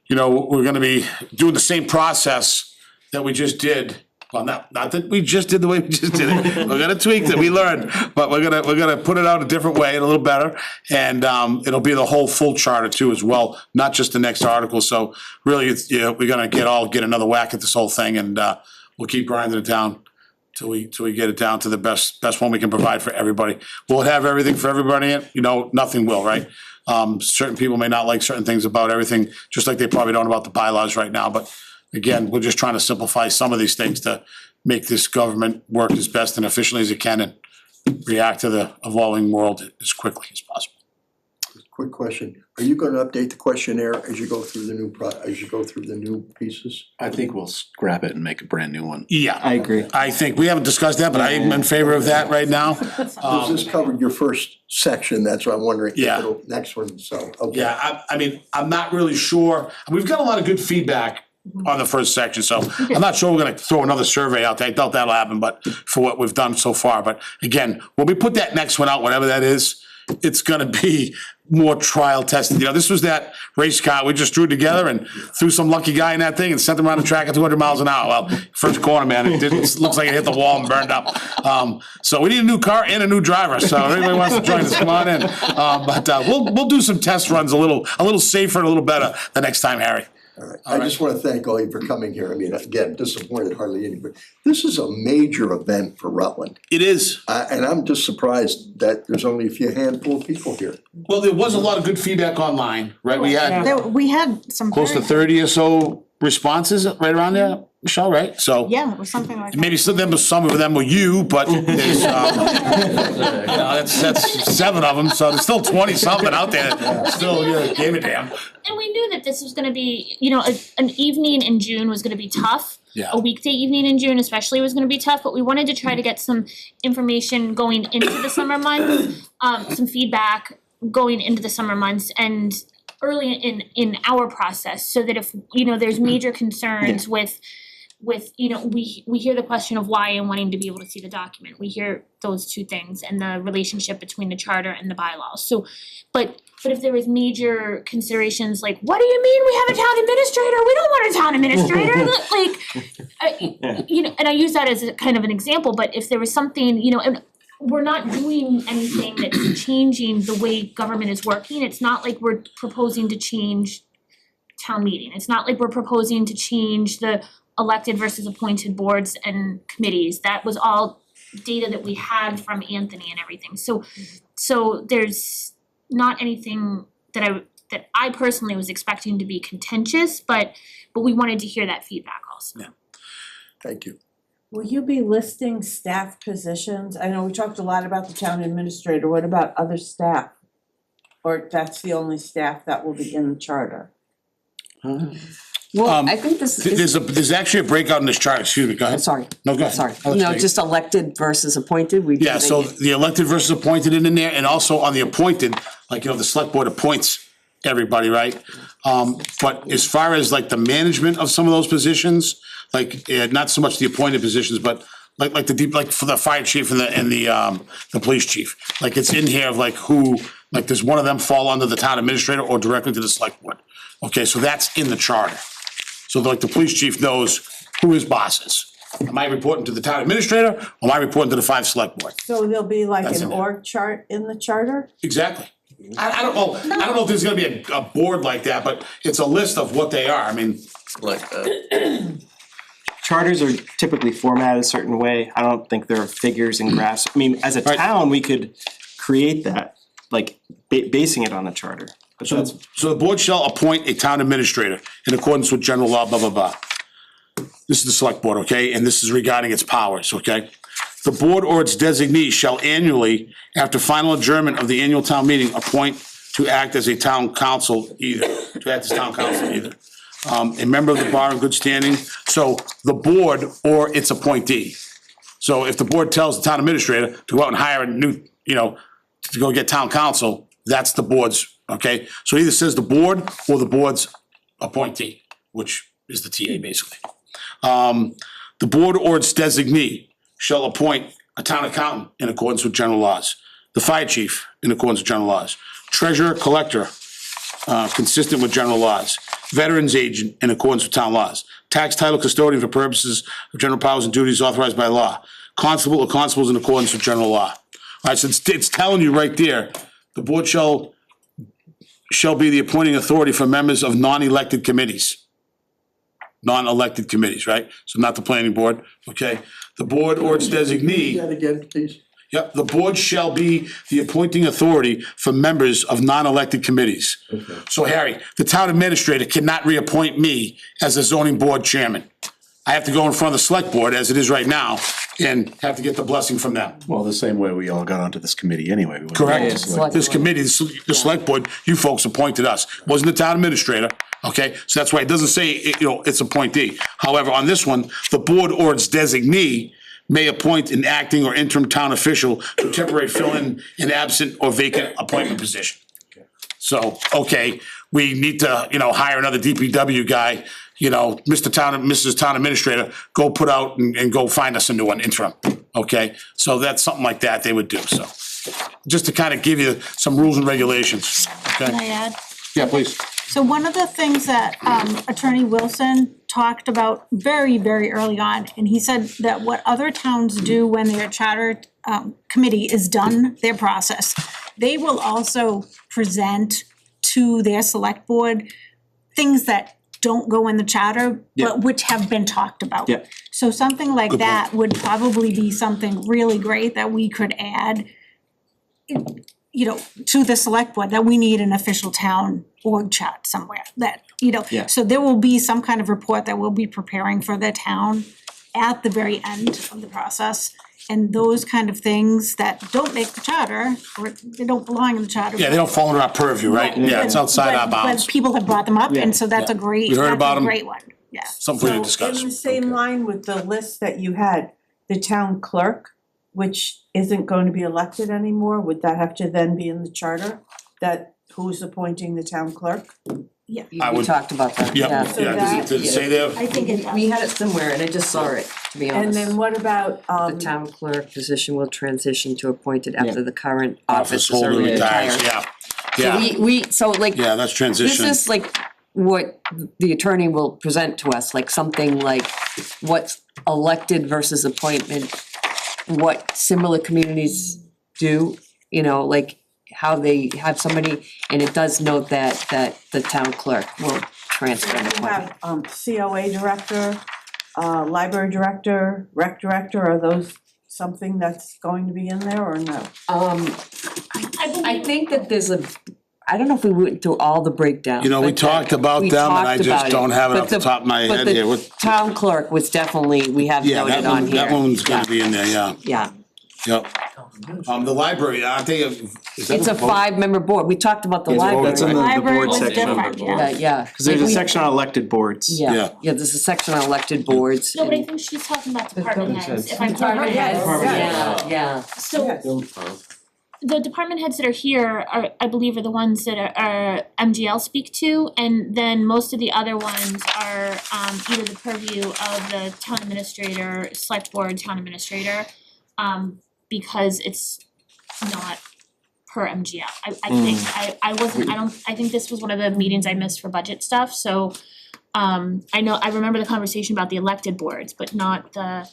we're gonna be doing the same process that we just did. Well, not that we just did the way we just did it. We're gonna tweak it, we learned, but we're gonna put it out a different way, and a little better. And it'll be the whole full charter too as well, not just the next article. So really, we're gonna get another whack at this whole thing, and we'll keep grinding it down till we get it down to the best one we can provide for everybody. Will it have everything for everybody in it? Nothing will, right? Certain people may not like certain things about everything, just like they probably don't about the bylaws right now, but again, we're just trying to simplify some of these things to make this government work as best and efficiently as it can, and react to the evolving world as quickly as possible. Quick question, are you gonna update the questionnaire as you go through the new pieces? I think we'll scrap it and make a brand new one. Yeah, I agree. I think, we haven't discussed that, but I am in favor of that right now. Because this covered your first section, that's what I'm wondering, Yeah. the next one, so, okay. Yeah, I mean, I'm not really sure, we've got a lot of good feedback on the first section, so I'm not sure we're gonna throw another survey out there, I doubt that'll happen, but for what we've done so far, but again, when we put that next one out, whatever that is, it's gonna be more trial tested, this was that race car we just drew together and threw some lucky guy in that thing and sent him around the track at 200 miles an hour, well, first corner, man, it didn't, looks like it hit the wall and burned up. So we need a new car and a new driver, so if anybody wants to join us, come on in. But we'll do some test runs a little safer and a little better the next time, Harry. All right, I just wanna thank all of you for coming here, I mean, again, disappointed hardly anybody, this is a major event for Rutland. It is. And I'm just surprised that there's only a few handful of people here. Well, there was a lot of good feedback online, right? We had We had some close to very- 30 or so responses right around there, Michelle, right? So Yeah, it was something like that. maybe some of them were you, but there's, that's 7 of them, so there's still 20 something out there that still gave a damn. And we knew that this was gonna be, an evening in June was gonna be tough. Yeah. A weekday evening in June especially was gonna be tough, but we wanted to try to get some information going into the summer months, some feedback going into the summer months and early in our process, so that if, there's major concerns with, we hear the question of why and wanting to be able to see the document. We hear those two things and the relationship between the charter and the bylaws. So, but if there was major considerations like, what do you mean we have a town administrator? We don't want a town administrator. And I use that as a kind of an example, but if there was something, and we're not doing anything that's changing the way government is working. It's not like we're proposing to change town meeting. It's not like we're proposing to change the elected versus appointed boards and committees. That was all data that we had from Anthony and everything. So there's not anything that I personally was expecting to be contentious, but we wanted to hear that feedback also. Yeah. Thank you. Will you be listing staff positions? I know we talked a lot about the town administrator, what about other staff? Or that's the only staff that will be in the charter? Well, I think this is, There's actually a breakout in this chart, excuse me, go ahead. sorry, No, go ahead. sorry, I'll let you take it. just elected versus appointed, we Yeah, did so make it- the elected versus appointed in there, and also on the appointed, like, the select board appoints everybody, right? But as far as like the management of some of those positions, like, not so much the appointed positions, but like the deep, like for the fire chief and the police chief, like it's in here of like who, like does one of them fall under the town administrator or directly to the select board? Okay, so that's in the charter. So like the police chief knows who his boss is. Am I reporting to the town administrator or am I reporting to the 5 select board? So there'll be like That's an in there. org chart in the charter? Exactly. I don't know if there's gonna be a board like that, but it's a list of what they are, I mean, Like, Charters are typically formatted a certain way. I don't think there are figures and graphs. I mean, as a Right. town, we could create that, like basing it on a charter. But so, that's, so the board shall appoint a town administrator in accordance with general law, blah, blah, blah. This is the select board, okay, and this is regarding its powers, okay? The board or its designee shall annually, after final adjournment of the annual town meeting, appoint to act as a town council either, a member of the bar in good standing, so the board or its appointee. So if the board tells the town administrator to go out and hire a new, to go get town council, that's the board's, okay? So it either says the board or the board's appointee, which is the TA basically. The board or its designee shall appoint a town accountant in accordance with general laws, the fire chief in accordance with general laws, treasurer, collector, consistent with general laws, veterans agent in accordance with town laws, tax title custodian for purposes of general powers and duties authorized by law, constable or constables in accordance with general law. All right, so it's telling you right there, the board shall be the appointing authority for members of non-elected committees. Non-elected committees, right? So not the planning board, okay? The board or its designee. Say that again, please. Yep, the board shall be the appointing authority for members of non-elected committees. Okay. So Harry, the town administrator cannot reappoint me as the zoning board chairman. I have to go in front of the select board, as it is right now, and have to get the blessing from them. Well, the same way we all got onto this committee anyway. We went Correct. to the select This board. committee, the select board, you folks appointed us, wasn't the town administrator, okay? So that's why it doesn't say, it's appointee. However, on this one, the board or its designee may appoint an acting or interim town official to temporarily fill in an absent or vacant appointment position. So, okay, we need to, hire another DPW guy, Mr. Town, Mrs. Town Administrator, go put out and go find us a new one interim, okay? So that's something like that they would do, so. Just to kind of give you some rules and regulations, Can I okay? add? Yeah, please. So one of the things that Attorney Wilson talked about very, very early on, and he said that what other towns do when their charter committee is done their process, they will also present to their select board things that don't go in the charter, but which have been talked about. Yeah. So something like Good point. that would probably be something really great that we could add, to the select board, that we need an official town org chart somewhere, that, Yeah. so there will be some kind of report that we'll be preparing for the town at the very end of the process. And those kind of things that don't make the charter, or they don't belong in the charter. Yeah, they don't fall under our purview, right? Yeah, it's outside our bounds. But people have brought them up, and so that's a great, We heard that's about a 'em. great one, yeah. Something for you to So in discuss. the same line with the list that you had, the town clerk, which isn't going to be elected anymore, would that have to then be in the charter? That who's appointing the town clerk? I We would- talked about that, Yeah, yeah. So yeah, that- does it say there? I think it does. We had it somewhere and I just saw it, to be honest. And then what about, The town clerk position will transition to appointed after the current Office office is holder already retires, retired. yeah. So so like, Yeah, that's this transition. is like what the attorney will present to us, like something like what's elected versus appointment, what similar communities do, like how they have somebody, and it does note that the town clerk will transfer an you appointment. have COA director, library director, rec director, are those something that's going to be in there or no? I think that there's I don't know if we went through all the breakdowns. We but talked about we them, and I talked just about don't have it But off the top of my head here. But the town clerk was definitely, we have Yeah, noted that on one, here. that one's gonna be in there, yeah, Yeah, yep. The library, I think, is that it's a vote? 5-member board, we talked about the It's library. That's in the Library board was section. different, Yeah, yeah. Cause there's a Like we- section on elected boards. Yeah. Yeah, there's a section on elected boards. No, but I think she's talking about department heads, if I'm Department heads, correct. yeah. So the department heads that are here are, I believe, are the ones that are MGL speak to, and then most of the other ones are either the purview of the town administrator, select board, town administrator, because it's not per MGL. I think, I think this was one of the meetings I missed for budget stuff, so I remember the conversation about the elected boards, but not the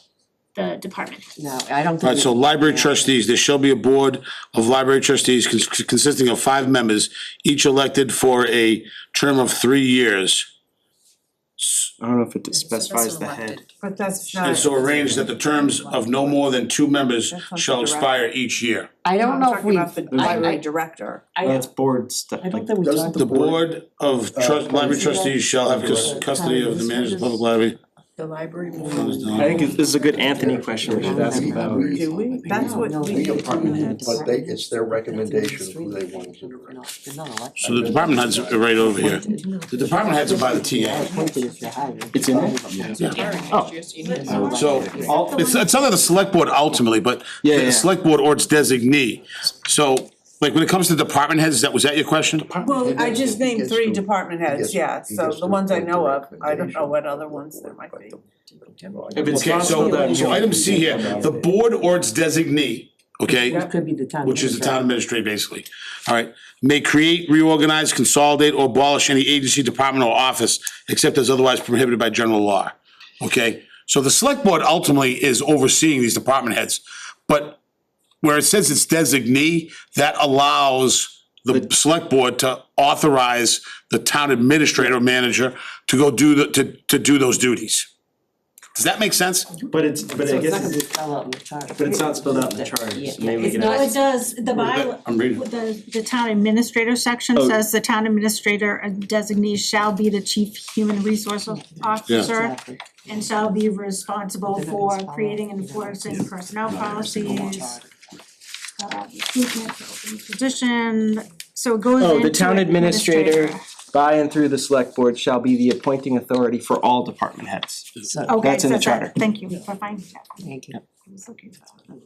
department heads. No, I don't think. Alright, so library trustees, there shall be a board of library trustees consisting of 5 members, each elected for a term of 3 years. I don't know if it specifies the head. But that's And not, so arranged that the terms of no more than 2 members That's not shall the expire each year. I don't know if I'm we. talking about the library director. That's board stuff, I don't like, think we doesn't talked The about. board of library trustees shall have custody of the management of the public library. The library I think this is a good Anthony question we should ask about. Do we? That's what we. But it's their recommendation who they want as a director. They're not elected. So the department heads are right over here. The department heads are by the TA. Appointed if you're hired. It's in there? So, it's under the select board ultimately, but Yeah, the yeah. select board or its designee. So, like, when it comes to department heads, was that your question? Well, I just named 3 department heads, He yeah, gets so to the ones I know of, appoint I don't know recommendation. what other ones there might be. If it's Okay, possible that. so item C here, the board or its designee, okay? It could be the town. Which is the town administrator, basically. All right, may create, reorganize, consolidate, or abolish any agency, department, or office except as otherwise prohibited by general law. Okay, so the select board ultimately is overseeing these department heads, but where it says it's designee, that allows the select board to authorize the town administrator or manager to go do to do those duties. Does that make sense? But I So it's not gonna guess, be spelled out in the charter. but it's not spelled out in the charter, Yeah, so maybe we it's can not- ask. It does, the bylaw, I'm reading. the town administrator section Oh. says the town administrator and designee shall be the chief human resource officer Exactly. and shall be responsible for creating and enforcing personnel policies. Recruitment for open position, so it goes into Oh, the town administrator by and through the select board shall be the appointing authority for all department heads. So, Okay, That's in the so that- charter. thank you for finding that. thank you. I was looking for that.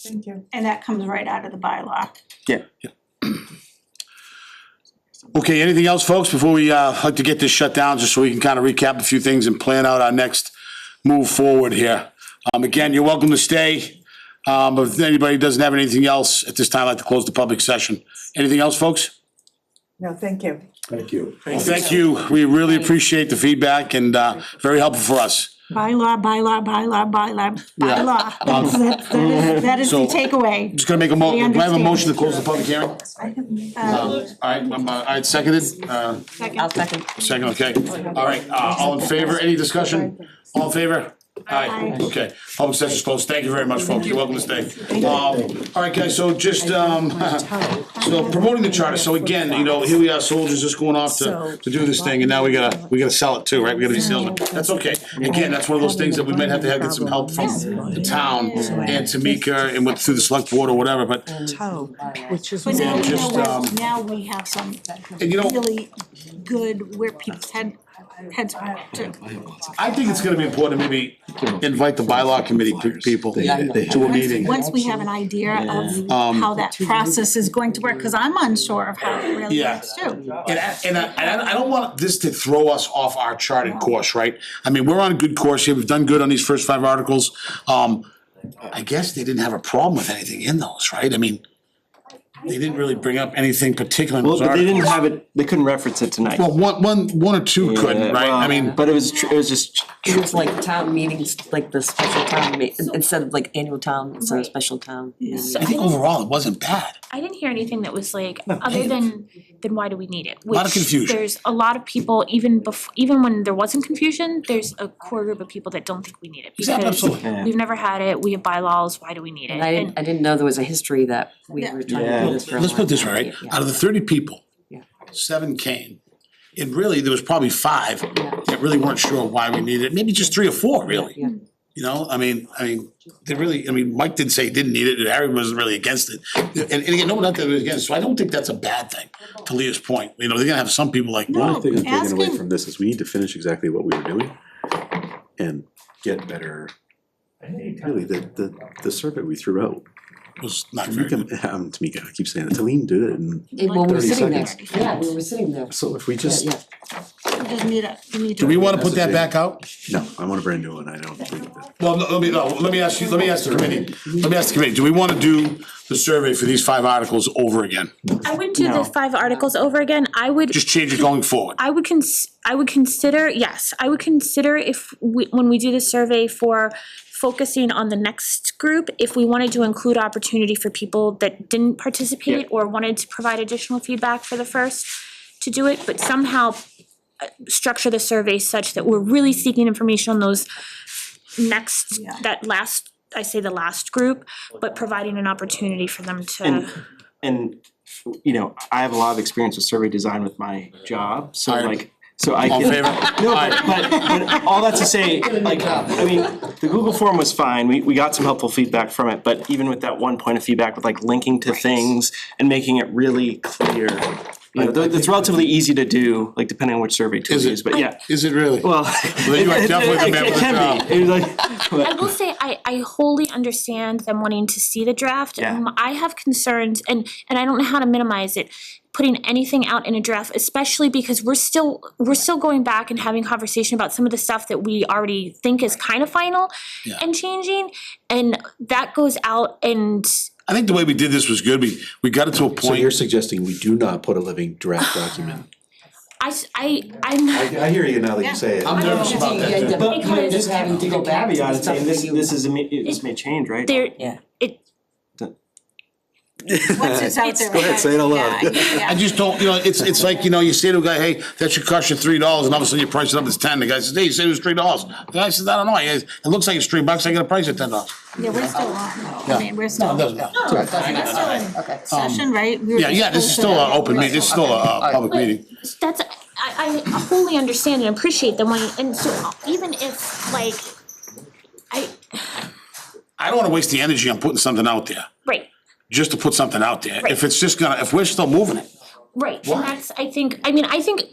Thank you. And that comes right out of the bylaw. Yeah. Okay, anything else, folks, before we like to get this shut down, just so we can kind of recap a few things and plan out our next move forward here. Again, you're welcome to stay. But if anybody doesn't have anything else at this time, I'd like to close the public session. Anything else, folks? No, thank you. Thank you. Well, thank you. We really appreciate the feedback and very helpful for us. Bylaw. That is the So- takeaway. Just gonna make a We do I have a understand. motion to close the public hearing? All right, seconded, I'll second. second, okay. All right, all in favor, any discussion? All in favor? Aye, okay, public session's closed, thank you very much, folks, you're welcome to stay. All right, guys, so just, so promoting the charter, so again, you know, here we are, soldiers just going off to do this thing, and now we gotta sell it too, right? We gotta be salesmen, that's okay. Again, that's one of those things that we might have to get some help from the town and Tamika and through the select board or whatever, but, Which is. But now, you just, know what, now we have some and you know, really good where people's heads are too. I think it's gonna be important to maybe invite the bylaw committee people to a meeting. Once we have an idea of how that process is going to work, cause I'm unsure of how it really Yeah. works too. And I don't want this to throw us off our charted course, right? I mean, we're on a good course here, we've done good on these first 5 articles. I guess they didn't have a problem with anything in those, right? I mean, they didn't really bring up anything particular in Well, those but they articles. didn't have it, they couldn't reference it tonight. Well, one or two couldn't, Yeah, right? I well, mean, but it was just, It was like town meetings, like the special town instead of like annual town, instead of special town. meeting. So I think overall it wasn't bad. I didn't hear anything that was like, other than why do we need it? Lot of Which confusion. There's a lot of people, even when there wasn't confusion, there's a core group of people that don't think we need it. Exactly, Because absolutely. Yeah. we've never had it, we have bylaws, why do we need it? And I didn't know there was a history that we were trying to do this for a Let's long put it this time. way, right? Yeah. Out of the 30 people, Yeah. 7 came. And really, there was probably 5 that really weren't sure why we needed it, maybe just 3 or 4, really. Yeah. You know, I mean, they really, Mike didn't say he didn't need it, and Harry wasn't really against it. And again, no one out there was against it, so I don't think that's a bad thing, to Leah's point. You know, they're gonna have some people like, No. One of the things I'm taking away asking- from this is we need to finish exactly what we were doing and get better. Really, the survey we threw out, was not very good. Tamika, I keep saying it, Talene did it, and Well, we were 30 sitting there, seconds. yeah, we were sitting there. so if we just, Yeah, We just need to. Do we wanna put that back out? no, I want a brand new one, I don't think that. Well, let me ask the committee, do we wanna do the survey for these 5 articles over again? I would do No. the 5 articles over again, I would Just change it going forward? I would consider, yes, I would consider if when we do the survey for focusing on the next group, if we wanted to include opportunity for people that didn't participate or wanted to provide additional feedback for the first to do it, but somehow structure the survey such that we're really seeking information on those next, that last, I say the last group, but providing an opportunity for them to. and, you know, I have a lot of experience with survey design with my job, so Alright. like, so I All can. in favor? No, but all that to say, like, I mean, the Google form was fine, we got some helpful feedback from it, but even with that one point of feedback with like linking to things and making it really clear. You know, it's relatively easy to do, like depending on which survey tool Is you it? use, but yeah. Is it really? Well. Then you are definitely the man It for the job. can be, it was like, I will say, I wholly understand them wanting to see the draft. Yeah. I have concerns, and I don't know how to minimize it, putting anything out in a draft, especially because we're still going back and having conversation about some of the stuff that we already think is kind of final and changing, and that goes out and. I think the way we did this was good, we got it to a So point. you're suggesting we do not put a living draft document? I'm I hear you now that you say it. I'm nervous about that. Yeah, but because just having to go back to caveat, the it's stuff saying that you. this may change, right? there, Yeah. it, once it's out there. Go ahead, say it aloud. Yeah. I just don't, it's like, you say to a guy, hey, that should cost you $3, and all of a sudden you price it up as 10, the guy says, hey, you said it was $3. The guy says, I don't know, it looks like it's $3, I gotta price it $10. Yeah, we're still on, I mean, we're No, still. it doesn't matter. We're still in session, right? We were Yeah, just this is supposed still to- an open meeting, this is still a public meeting. That's, I wholly understand and appreciate the money, and so even if like, I don't wanna waste the energy on putting something out there, right, just to put something out there. Right. If it's just gonna, if we're still moving it, right, Why? and that's, I think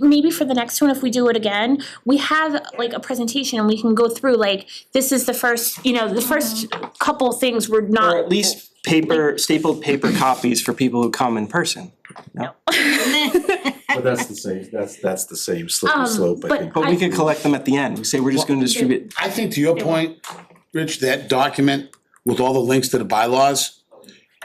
maybe for the next one, if we do it again, we have like a presentation and we can go through like, this is the first, the first couple things were not. Or at least stapled paper copies for people who come in person. But that's the same, that's the same slippery slope, I but- think. But we could collect them at the end. We say we're just gonna distribute. I think to your point, Rich, that document with all the links to the bylaws,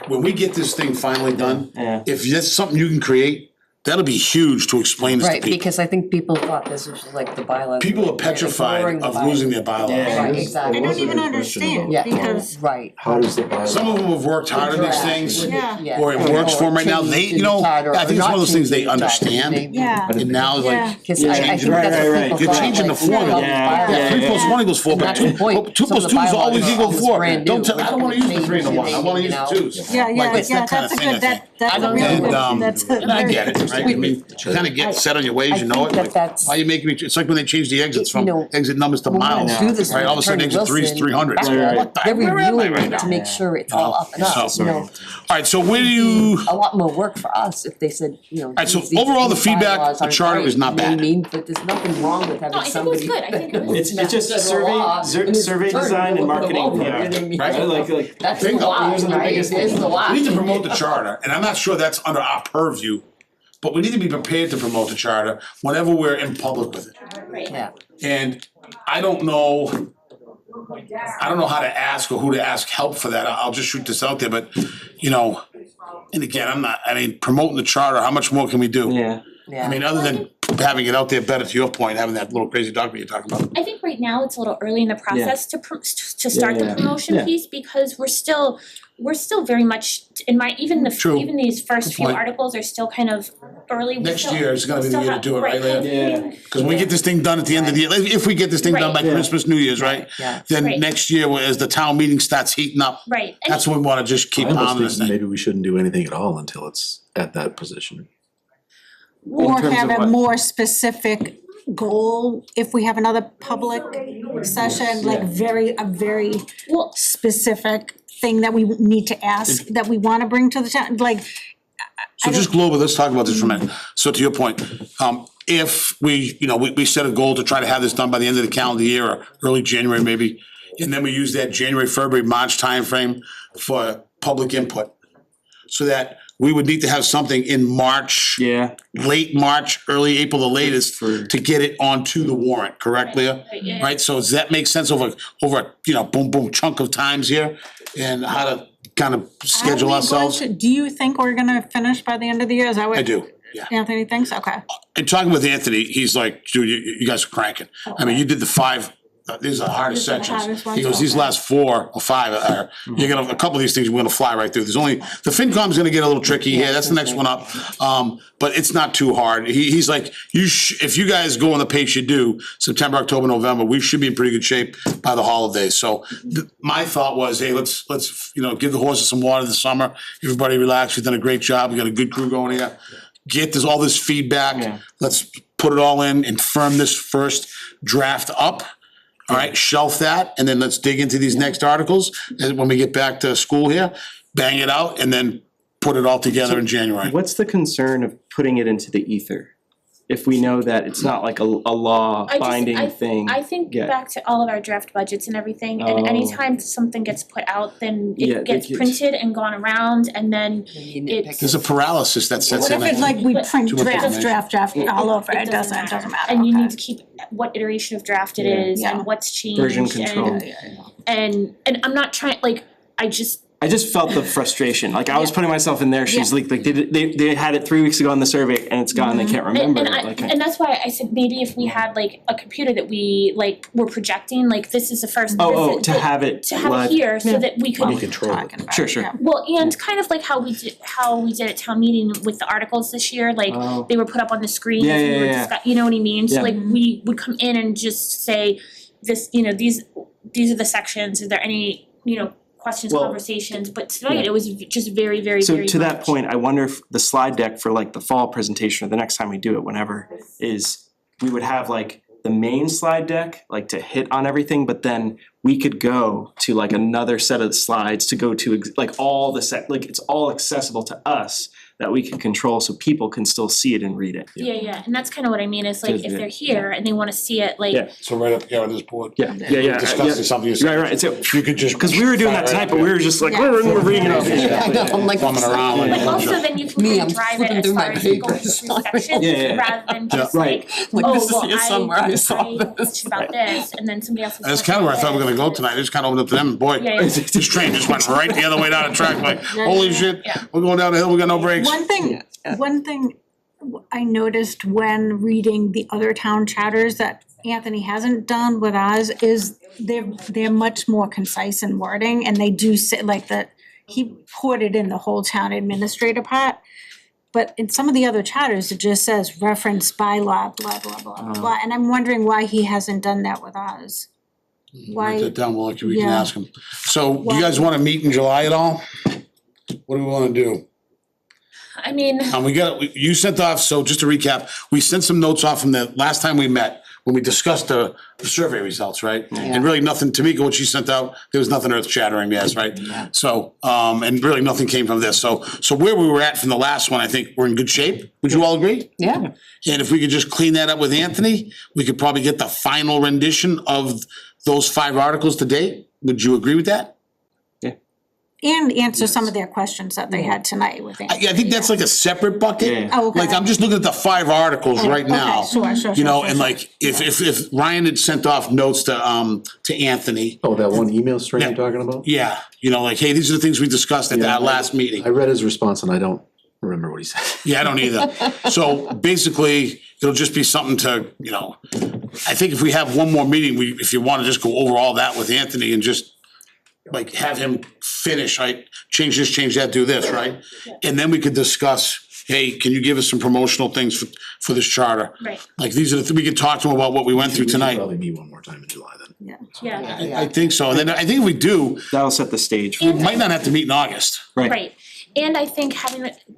when we get this thing finally done, Yeah. if that's something you can create, that'll be huge to explain this to Right, people. because I think people thought this was like the bylaws. People are Ignoring petrified the of losing their bylaws. Yeah. Right, I exactly. don't even understand, Yeah, because, right. How does the bylaw? Some of them have worked hard on these things, yeah, or it works for them right now, they, I think it's one of those things they understand. yeah. And now it's Yeah. like, Cause You're I changing- think that's right, what right. people You're thought, changing like, the formula. all these bylaws. yeah, 3 plus 1 equals 4, And but that's the 2 point. plus Some of 2 the is always bylaws equal are 4. brand Don't new. tell, I don't wanna use the 3 and the 1, I wanna use the 2s. Yeah, Like, yeah, it's that yeah, kind of that's a thing, I good, think. that's a real And, good, that's a and I very get it, good right, I mean, you kinda get set on your ways, you know it, think like, that's- why you making me, it's like when they changed the exits from You know, exit numbers to when we miles, do this right, all of a sudden with exit 3 is Attorney 300, it's Wilson, like, what the, They're where am I reviewing right it now? to make sure it's all up and up, So- you know. Alright, so where do you, A lot more work for us if they said, Alright, so these overall, the bylaws feedback, the aren't charter right. is not You know what I bad. mean, but there's nothing wrong with having No, I think it was somebody. good. I think it was- It's just survey design and marketing PR. Right? Like That's Think the of- lot, those are the right? biggest It's the lot. we need to promote the charter, and I'm not sure that's under our purview, but we need to be prepared to promote the charter whenever we're in public with it. Yeah. And I don't know how to ask or who to ask help for that, I'll just shoot this out there, but, and again, promoting the charter, how much more can we do? Yeah. Yeah. I mean, other than having it out there better, to your point, having that little crazy document you're talking about. I think right now it's a little early in the process to start the yeah. promotion Yeah. piece, because we're still very much in my, even True. these first Good few point. articles are still kind of early. We Next still- year is gonna be we the still year to have- do it, right, Leah? Yeah. Cause when we get this thing done at the end of the year, if we get this thing done by Right. Yeah. Christmas, New Year's, right? Yeah. Then Right. next year, as the town meeting starts heating up, Right, and that's when we wanna just keep I almost pounding this think thing. maybe we shouldn't do anything at all until it's at that position. Or terms have of a what? more specific goal, if we have another public session, like a very well, specific thing that we need to ask, that we wanna bring to the town, like, So just global, let's talk about this for a minute. So to your point, if we set a goal to try to have this done by the end of the calendar year or early January maybe, and then we use that January, February, March timeframe for public input. So that we would need to have something in March, Yeah. late March, early April, the latest, For- to get it onto the warrant, correct, Leah? Right, yeah. Right, so does that make sense over boom, boom, chunk of times here? And how to kind of schedule are we going ourselves? to- do you think we're gonna finish by the end of the year, is that what? I do, yeah. Anthony thinks, okay. And talking with Anthony, he's like, dude, you guys are cranking. I mean, you did the 5, these are the hardest These are the sections. hardest He ones, goes, these okay. last 4 or 5 are, you're gonna, a couple of these things we're gonna fly right through. There's only, the FinCom's gonna get a little tricky here, that's the next one up. But it's not too hard. He's like, if you guys go on the pace you do, September, October, November, we should be in pretty good shape by the holidays. So my thought was, hey, let's give the horses some water this summer. Everybody relax, we've done a great job, we got a good crew going here. Get all this feedback, Yeah. let's put it all in and firm this first draft up. All right, shelf that, and then let's dig into these next articles, and when we get back to school here, bang it out, and then put it all together in January. What's the concern of putting it into the ether? If we know that it's not like a law binding thing. I think Yeah. back to all of our draft budgets and everything, and Oh. anytime something gets put out, then Yeah, it gets it gets- printed and gone around, and then it's. There's a paralysis that sets What in. if it's like we But- print Too much draft information. all over, It it doesn't matter, And you okay. need to keep what iteration of draft it Yeah. is Yeah. and what's changed Version control. and I'm not trying, like, I just, I just felt the frustration, like I was putting myself in their shoes, like they had it 3 weeks ago on the survey and it's gone, they can't remember it, like. And that's why I said maybe if we had like a computer that we like were projecting, like this is the first. To have it live. Here so that we could. Talking about Sure, it, sure. yeah. Well, and kind of like how we did at town meeting with the articles this year, like Oh. they were put up on the screen Yeah, as we yeah, were yeah. you know what I mean? So Yeah. like we would come in and just say this, you know, these are the sections, is there any, you know, questions, Well, conversations, but tonight yeah. it was just very, very, So very to that much. point, I wonder if the slide deck for like the fall presentation or the next time we do it, whenever, is we would have like the main slide deck, like to hit on everything, but then we could go to like another set of slides to go to like all the like it's all accessible to us that we can control so people can still see it and read it. Yeah, and that's kind of what I mean, is like if they're here and they wanna see it, like. Yeah. So right up here on this board. Yeah. Discussing something you said. Right, so, You could just. cause we were doing that tonight, but we were just like, we're reading it off. Yeah, I know, I'm like. Bumming around like But a bunch also of. then you can Me, kind I'm of drive it flipping as through my far as going papers. through sections, Yeah. rather than just Right. like, Like, oh, this is well, here somewhere, I saw I have a this. question about this, and then somebody else was. That's kind of where I thought we were gonna go tonight, I just kind of opened up to them, boy, Yeah. this train just went right the other way down the track, like, holy shit, Yeah. we're going down the hill, we got no brakes. One thing I noticed when reading the other town charters that Anthony hasn't done with ours is they're much more concise in wording, and they do say like that, he put it in the whole town administrator part. But in some of the other charters, it just says reference bylaw, blah, blah, blah, blah, and I'm wondering why he hasn't done that with ours. Write Why, that down, well, we can Yeah. ask him. So, do you guys wanna meet in July at all? What do we wanna do? I mean, You sent off, so just to recap, we sent some notes off from the last time we met, when we discussed the survey results, right? And really nothing, Tamika, what she sent out, there was nothing earth shattering, yes, right? So, and really nothing came from this, so where we were at from the last one, I think we're in good shape, would you all agree? Yeah. And if we could just clean that up with Anthony, we could probably get the final rendition of those 5 articles to date, would you agree with that? and answer some of their questions that they had tonight with Anthony. I think that's like a separate bucket. Yeah. Oh, okay. Like, I'm just looking at the 5 articles right now. Okay, sure, You know, sure, and sure. like, if Ryan had sent off notes to Anthony, Oh, that one email string you're Yeah. talking about? yeah, you know, like, hey, these are the things we discussed at Yeah, that last meeting. I read his response and I don't remember what he said. Yeah, I don't either. So basically, it'll just be something to, you know, I think if we have one more meeting, if you wanna just go over all that with Anthony and just like have him finish, right? Change this, change that, do this, right? And then we could discuss, hey, can you give us some promotional things for this charter? right, Like, these are the, we could talk to him about what we went through We should tonight. probably meet one more time in July then. yeah, I think so, and then I think if we do, That'll set the stage. we might not have to meet in August. right. And I think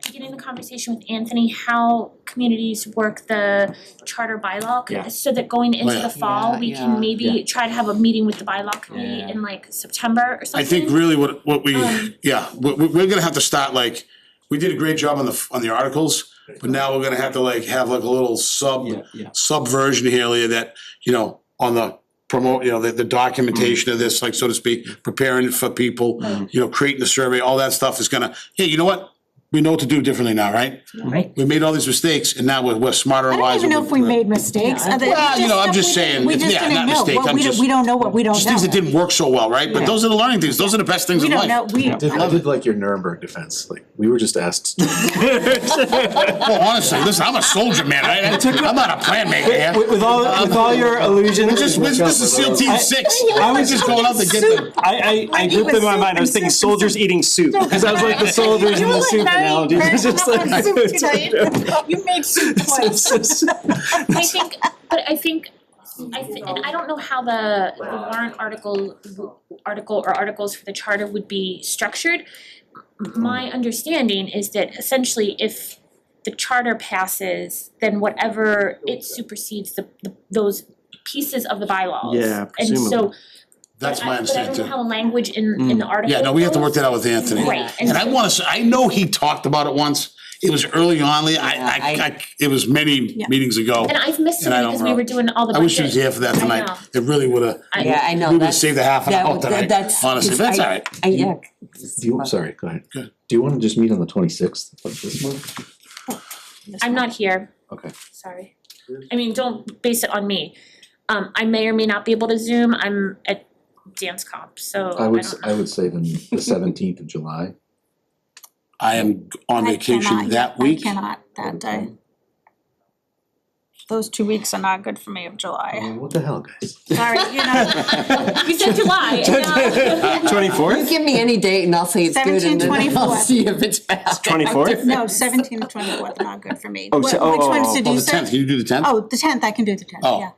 beginning the conversation with Anthony, how communities work the charter bylaw, Yeah. so that going into yeah. the fall, we can maybe try to have a meeting with the bylaw committee Yeah. in like September or something. I think really what we, Um, we're gonna have to start like, we did a great job on the articles, but now we're gonna have to like have like a little subversion here, Leah, that, you know, on the promote, you know, the documentation of this, like, so to speak, preparing it for people, you know, creating the survey, all that stuff is gonna, hey, you know what? We know what to do differently now, right? Right. We made all these mistakes and now we're smarter I and don't wiser. even know if we made mistakes. Well, you know, I'm just saying, We just yeah, didn't not know. mistake, Well, I'm we just- don't know what we don't know. Just things that didn't work so well, right? But those are the learning things, those are the best things We in don't life. know, I did like your Nuremberg defense, like, we were just asked. Well, honestly, listen, I'm a soldier, man, right? I'm not a plan maker here. With all your illusions. This is SEAL Team 6. I was just going out to get them. I grouped in my mind, I was thinking soldiers eating soup, because I was like the soldiers in the soup analogy. It was just like. You made soup twice. I think, and I don't know how the warrant article or articles for the charter would be structured. My understanding is that essentially if the charter passes, then whatever, it supersedes those pieces of the bylaws. Yeah, And so, That's but my I understanding don't know too. how the language in the article Yeah, no, we have to work goes. that out with Anthony. Right, And I so- wanna say, I know he talked about it once. It was early on, Leah. It was many meetings ago. And I've missed it And I don't because we were remember. doing all the I wish he was budget. here for that I tonight. know. It really would've, Yeah, I know, we would've that's, saved a half an hour tonight, that's. honestly, that's all right. Yeah. Do you, sorry, go ahead. Good. Do you wanna just meet on the 26th of this month? I'm not here. Okay. Sorry. I mean, don't base it on me. I may or may not be able to Zoom. I'm at dance comp, so I I would, don't know. I would say the 17th of July. I am on I vacation cannot- that week. I cannot that day. Those 2 weeks are not good for me of July. What the hell, guys? Sorry, you know, You said July, and now. 24th? Give me any date and I'll say it's good 17, and then I'll 24. see if it's bad. 24th? no, 17 to 24th are not good for me. Oh, Which so- oh, ones oh, did Oh, you the say? tenth, can you do the tenth? Oh, the 10th, I can do the 10th, Oh. yeah.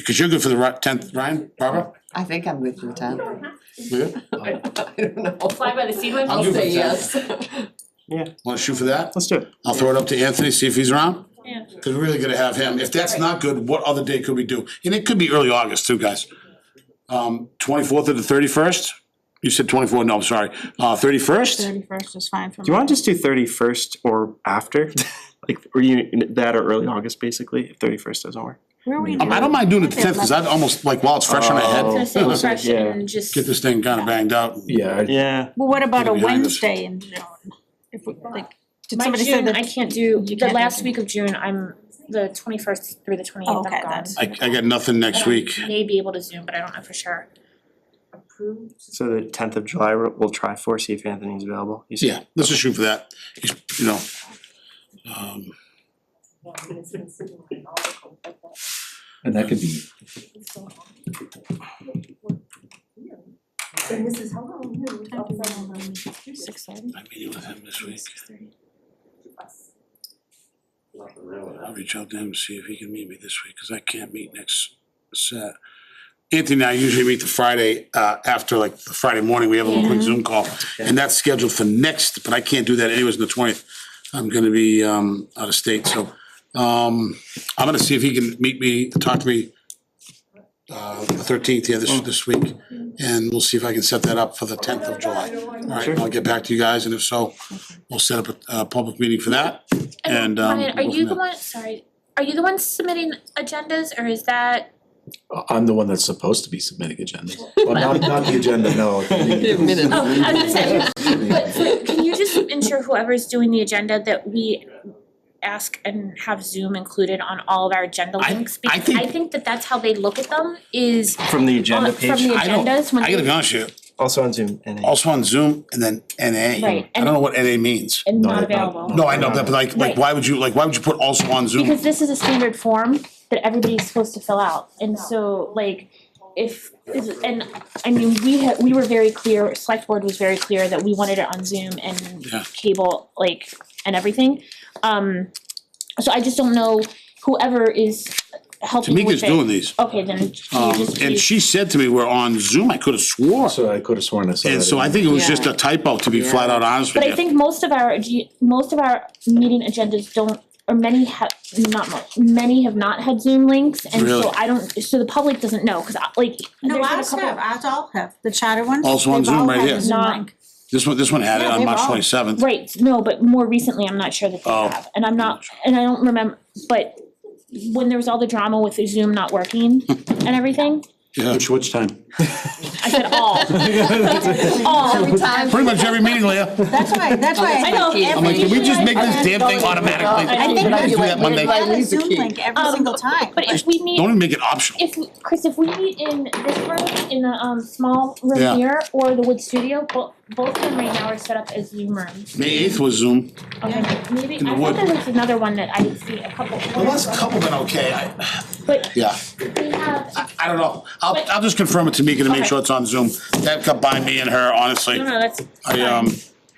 Cause you're good for the tenth, Ryan, Barbara? I think I'm good for the 10th. We're good? I don't know. Fly by the seat with me? I'll do say the yes. Wanna shoot for that? Let's do it. I'll throw it up to Anthony, see if he's around. Yeah. Cause we're really gonna have him. If that's not good, what other day could we do? And it could be early August too, guys. 24th or the 31st? You said 24, no, I'm sorry. 31st? 31st is fine for me. Do you wanna just do 31st or after? Like, or you, that or early August, basically, if 31st doesn't work? Where are we? I don't mind doing it the 10th, cause I'd almost, like, while it's fresh in my I was head, gonna say fresh Yeah. and just. get this thing kinda banged out. Yeah, Yeah. Well, what about a Get it behind us. Wednesday in June? If we, like, did My somebody say June, that? I can't do, the can't do last June. week of June, I'm the 21st through the 28th, Oh, I'm okay, gone. that's- I got nothing next week. I may be able to Zoom, but I don't know for sure. So the 10th of July, we'll try for, see if Anthony's available. You said- Yeah, let's just shoot for that. He's, you know. and that could be, I'm meeting with him this week. I'll reach out to him and see if he can meet me this week, cause I can't meet next Sat. Anthony and I usually meet the Friday, after like the Friday morning, we have a little quick Zoom call. And that's scheduled for next, but I can't do that anyways on the 20th. I'm gonna be, out of state, so, I'm gonna see if he can meet me, talk to me, the 13th, yeah, this week. And we'll see if I can set that up for the 10th of July. Alright, I'll get back to you guys, and if so, we'll set up a public meeting for that. And, Ryan, are we'll go you from the there. one, sorry, are you the one submitting agendas, or is that? I'm the one that's supposed to be submitting agendas. Well, not the agenda, no. Minutes. Oh, I was gonna say, but so can you just ensure whoever's doing the agenda that we ask and have Zoom included on all of our agenda I- links? I Because think- I think that that's how they look at them, is From the agenda from page, the I don't, agendas when I gotta they, be honest with you, also on Zoom, and also on Zoom and then NA. Right, I don't know what NA means. and not Not- available. No, I know that, but like Right. why would you put also on Zoom? Because this is a standard form that everybody's supposed to fill out, and so like and I mean, we were very clear, select board was very clear that we wanted it on Zoom and Yeah. cable, like, and everything. So I just don't know whoever is helping with Tamika's it. doing these. Okay, then can you just And please- she said to me, we're on Zoom, I could have swore. So I could have sworn I saw that. And so I think it was just a typo, to be flat out honest with But you. I think most of our meeting agendas don't, or many have, not most, many have not had Zoom links, and Really? so I don't, so the public doesn't know, cause like, No, there's been a ours couple. have, ours all have, the charter ones. Also on they've Zoom all right had here. a Zoom Not- link. This one had it Yeah, on they've March all- 27th. Right, no, but more recently, I'm not sure that they Oh. have, and I'm not, and I don't remember, but when there was all the drama with the Zoom not working and everything, Yeah. Which time? I said all. All. Every time. Pretty much every meeting, Leah. That's why, I know. I'm like, can we just make this damn thing automatic, please? I think Can we do that Monday? Add a leave the Zoom key. link every single time. But if we meet, Don't even make it optional. Chris, if we meet in this room, in the small room Yeah. here, or the Wood Studio, both of them right now are set up as Zoom rooms. May 8th was Zoom. Okay, maybe, In the I Wood. thought there was another one that I did see a couple. The last couple been okay, But yeah, we have, I don't know. I'll just confirm it to Mika to make Okay. sure it's on Zoom. That got by me and her, honestly. no, that's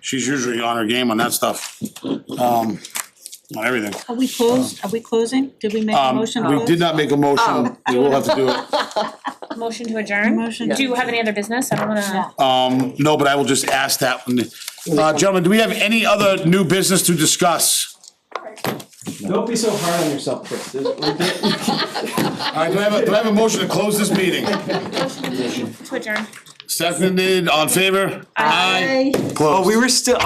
She's usually on her game on that stuff. On everything. Are we closed? Are we closing? Did we make a motion to We close? did not make a motion. We will have to do it. motion to adjourn. Motion. Do you have any other business? I don't wanna. No, but I will just ask that when, gentlemen, do we have any other new business to discuss? Don't be so hard on yourself, Chris. All right, do I have a motion to close this meeting? To adjourn. Seconded, all in favor? Aye. Close. Oh, we were still,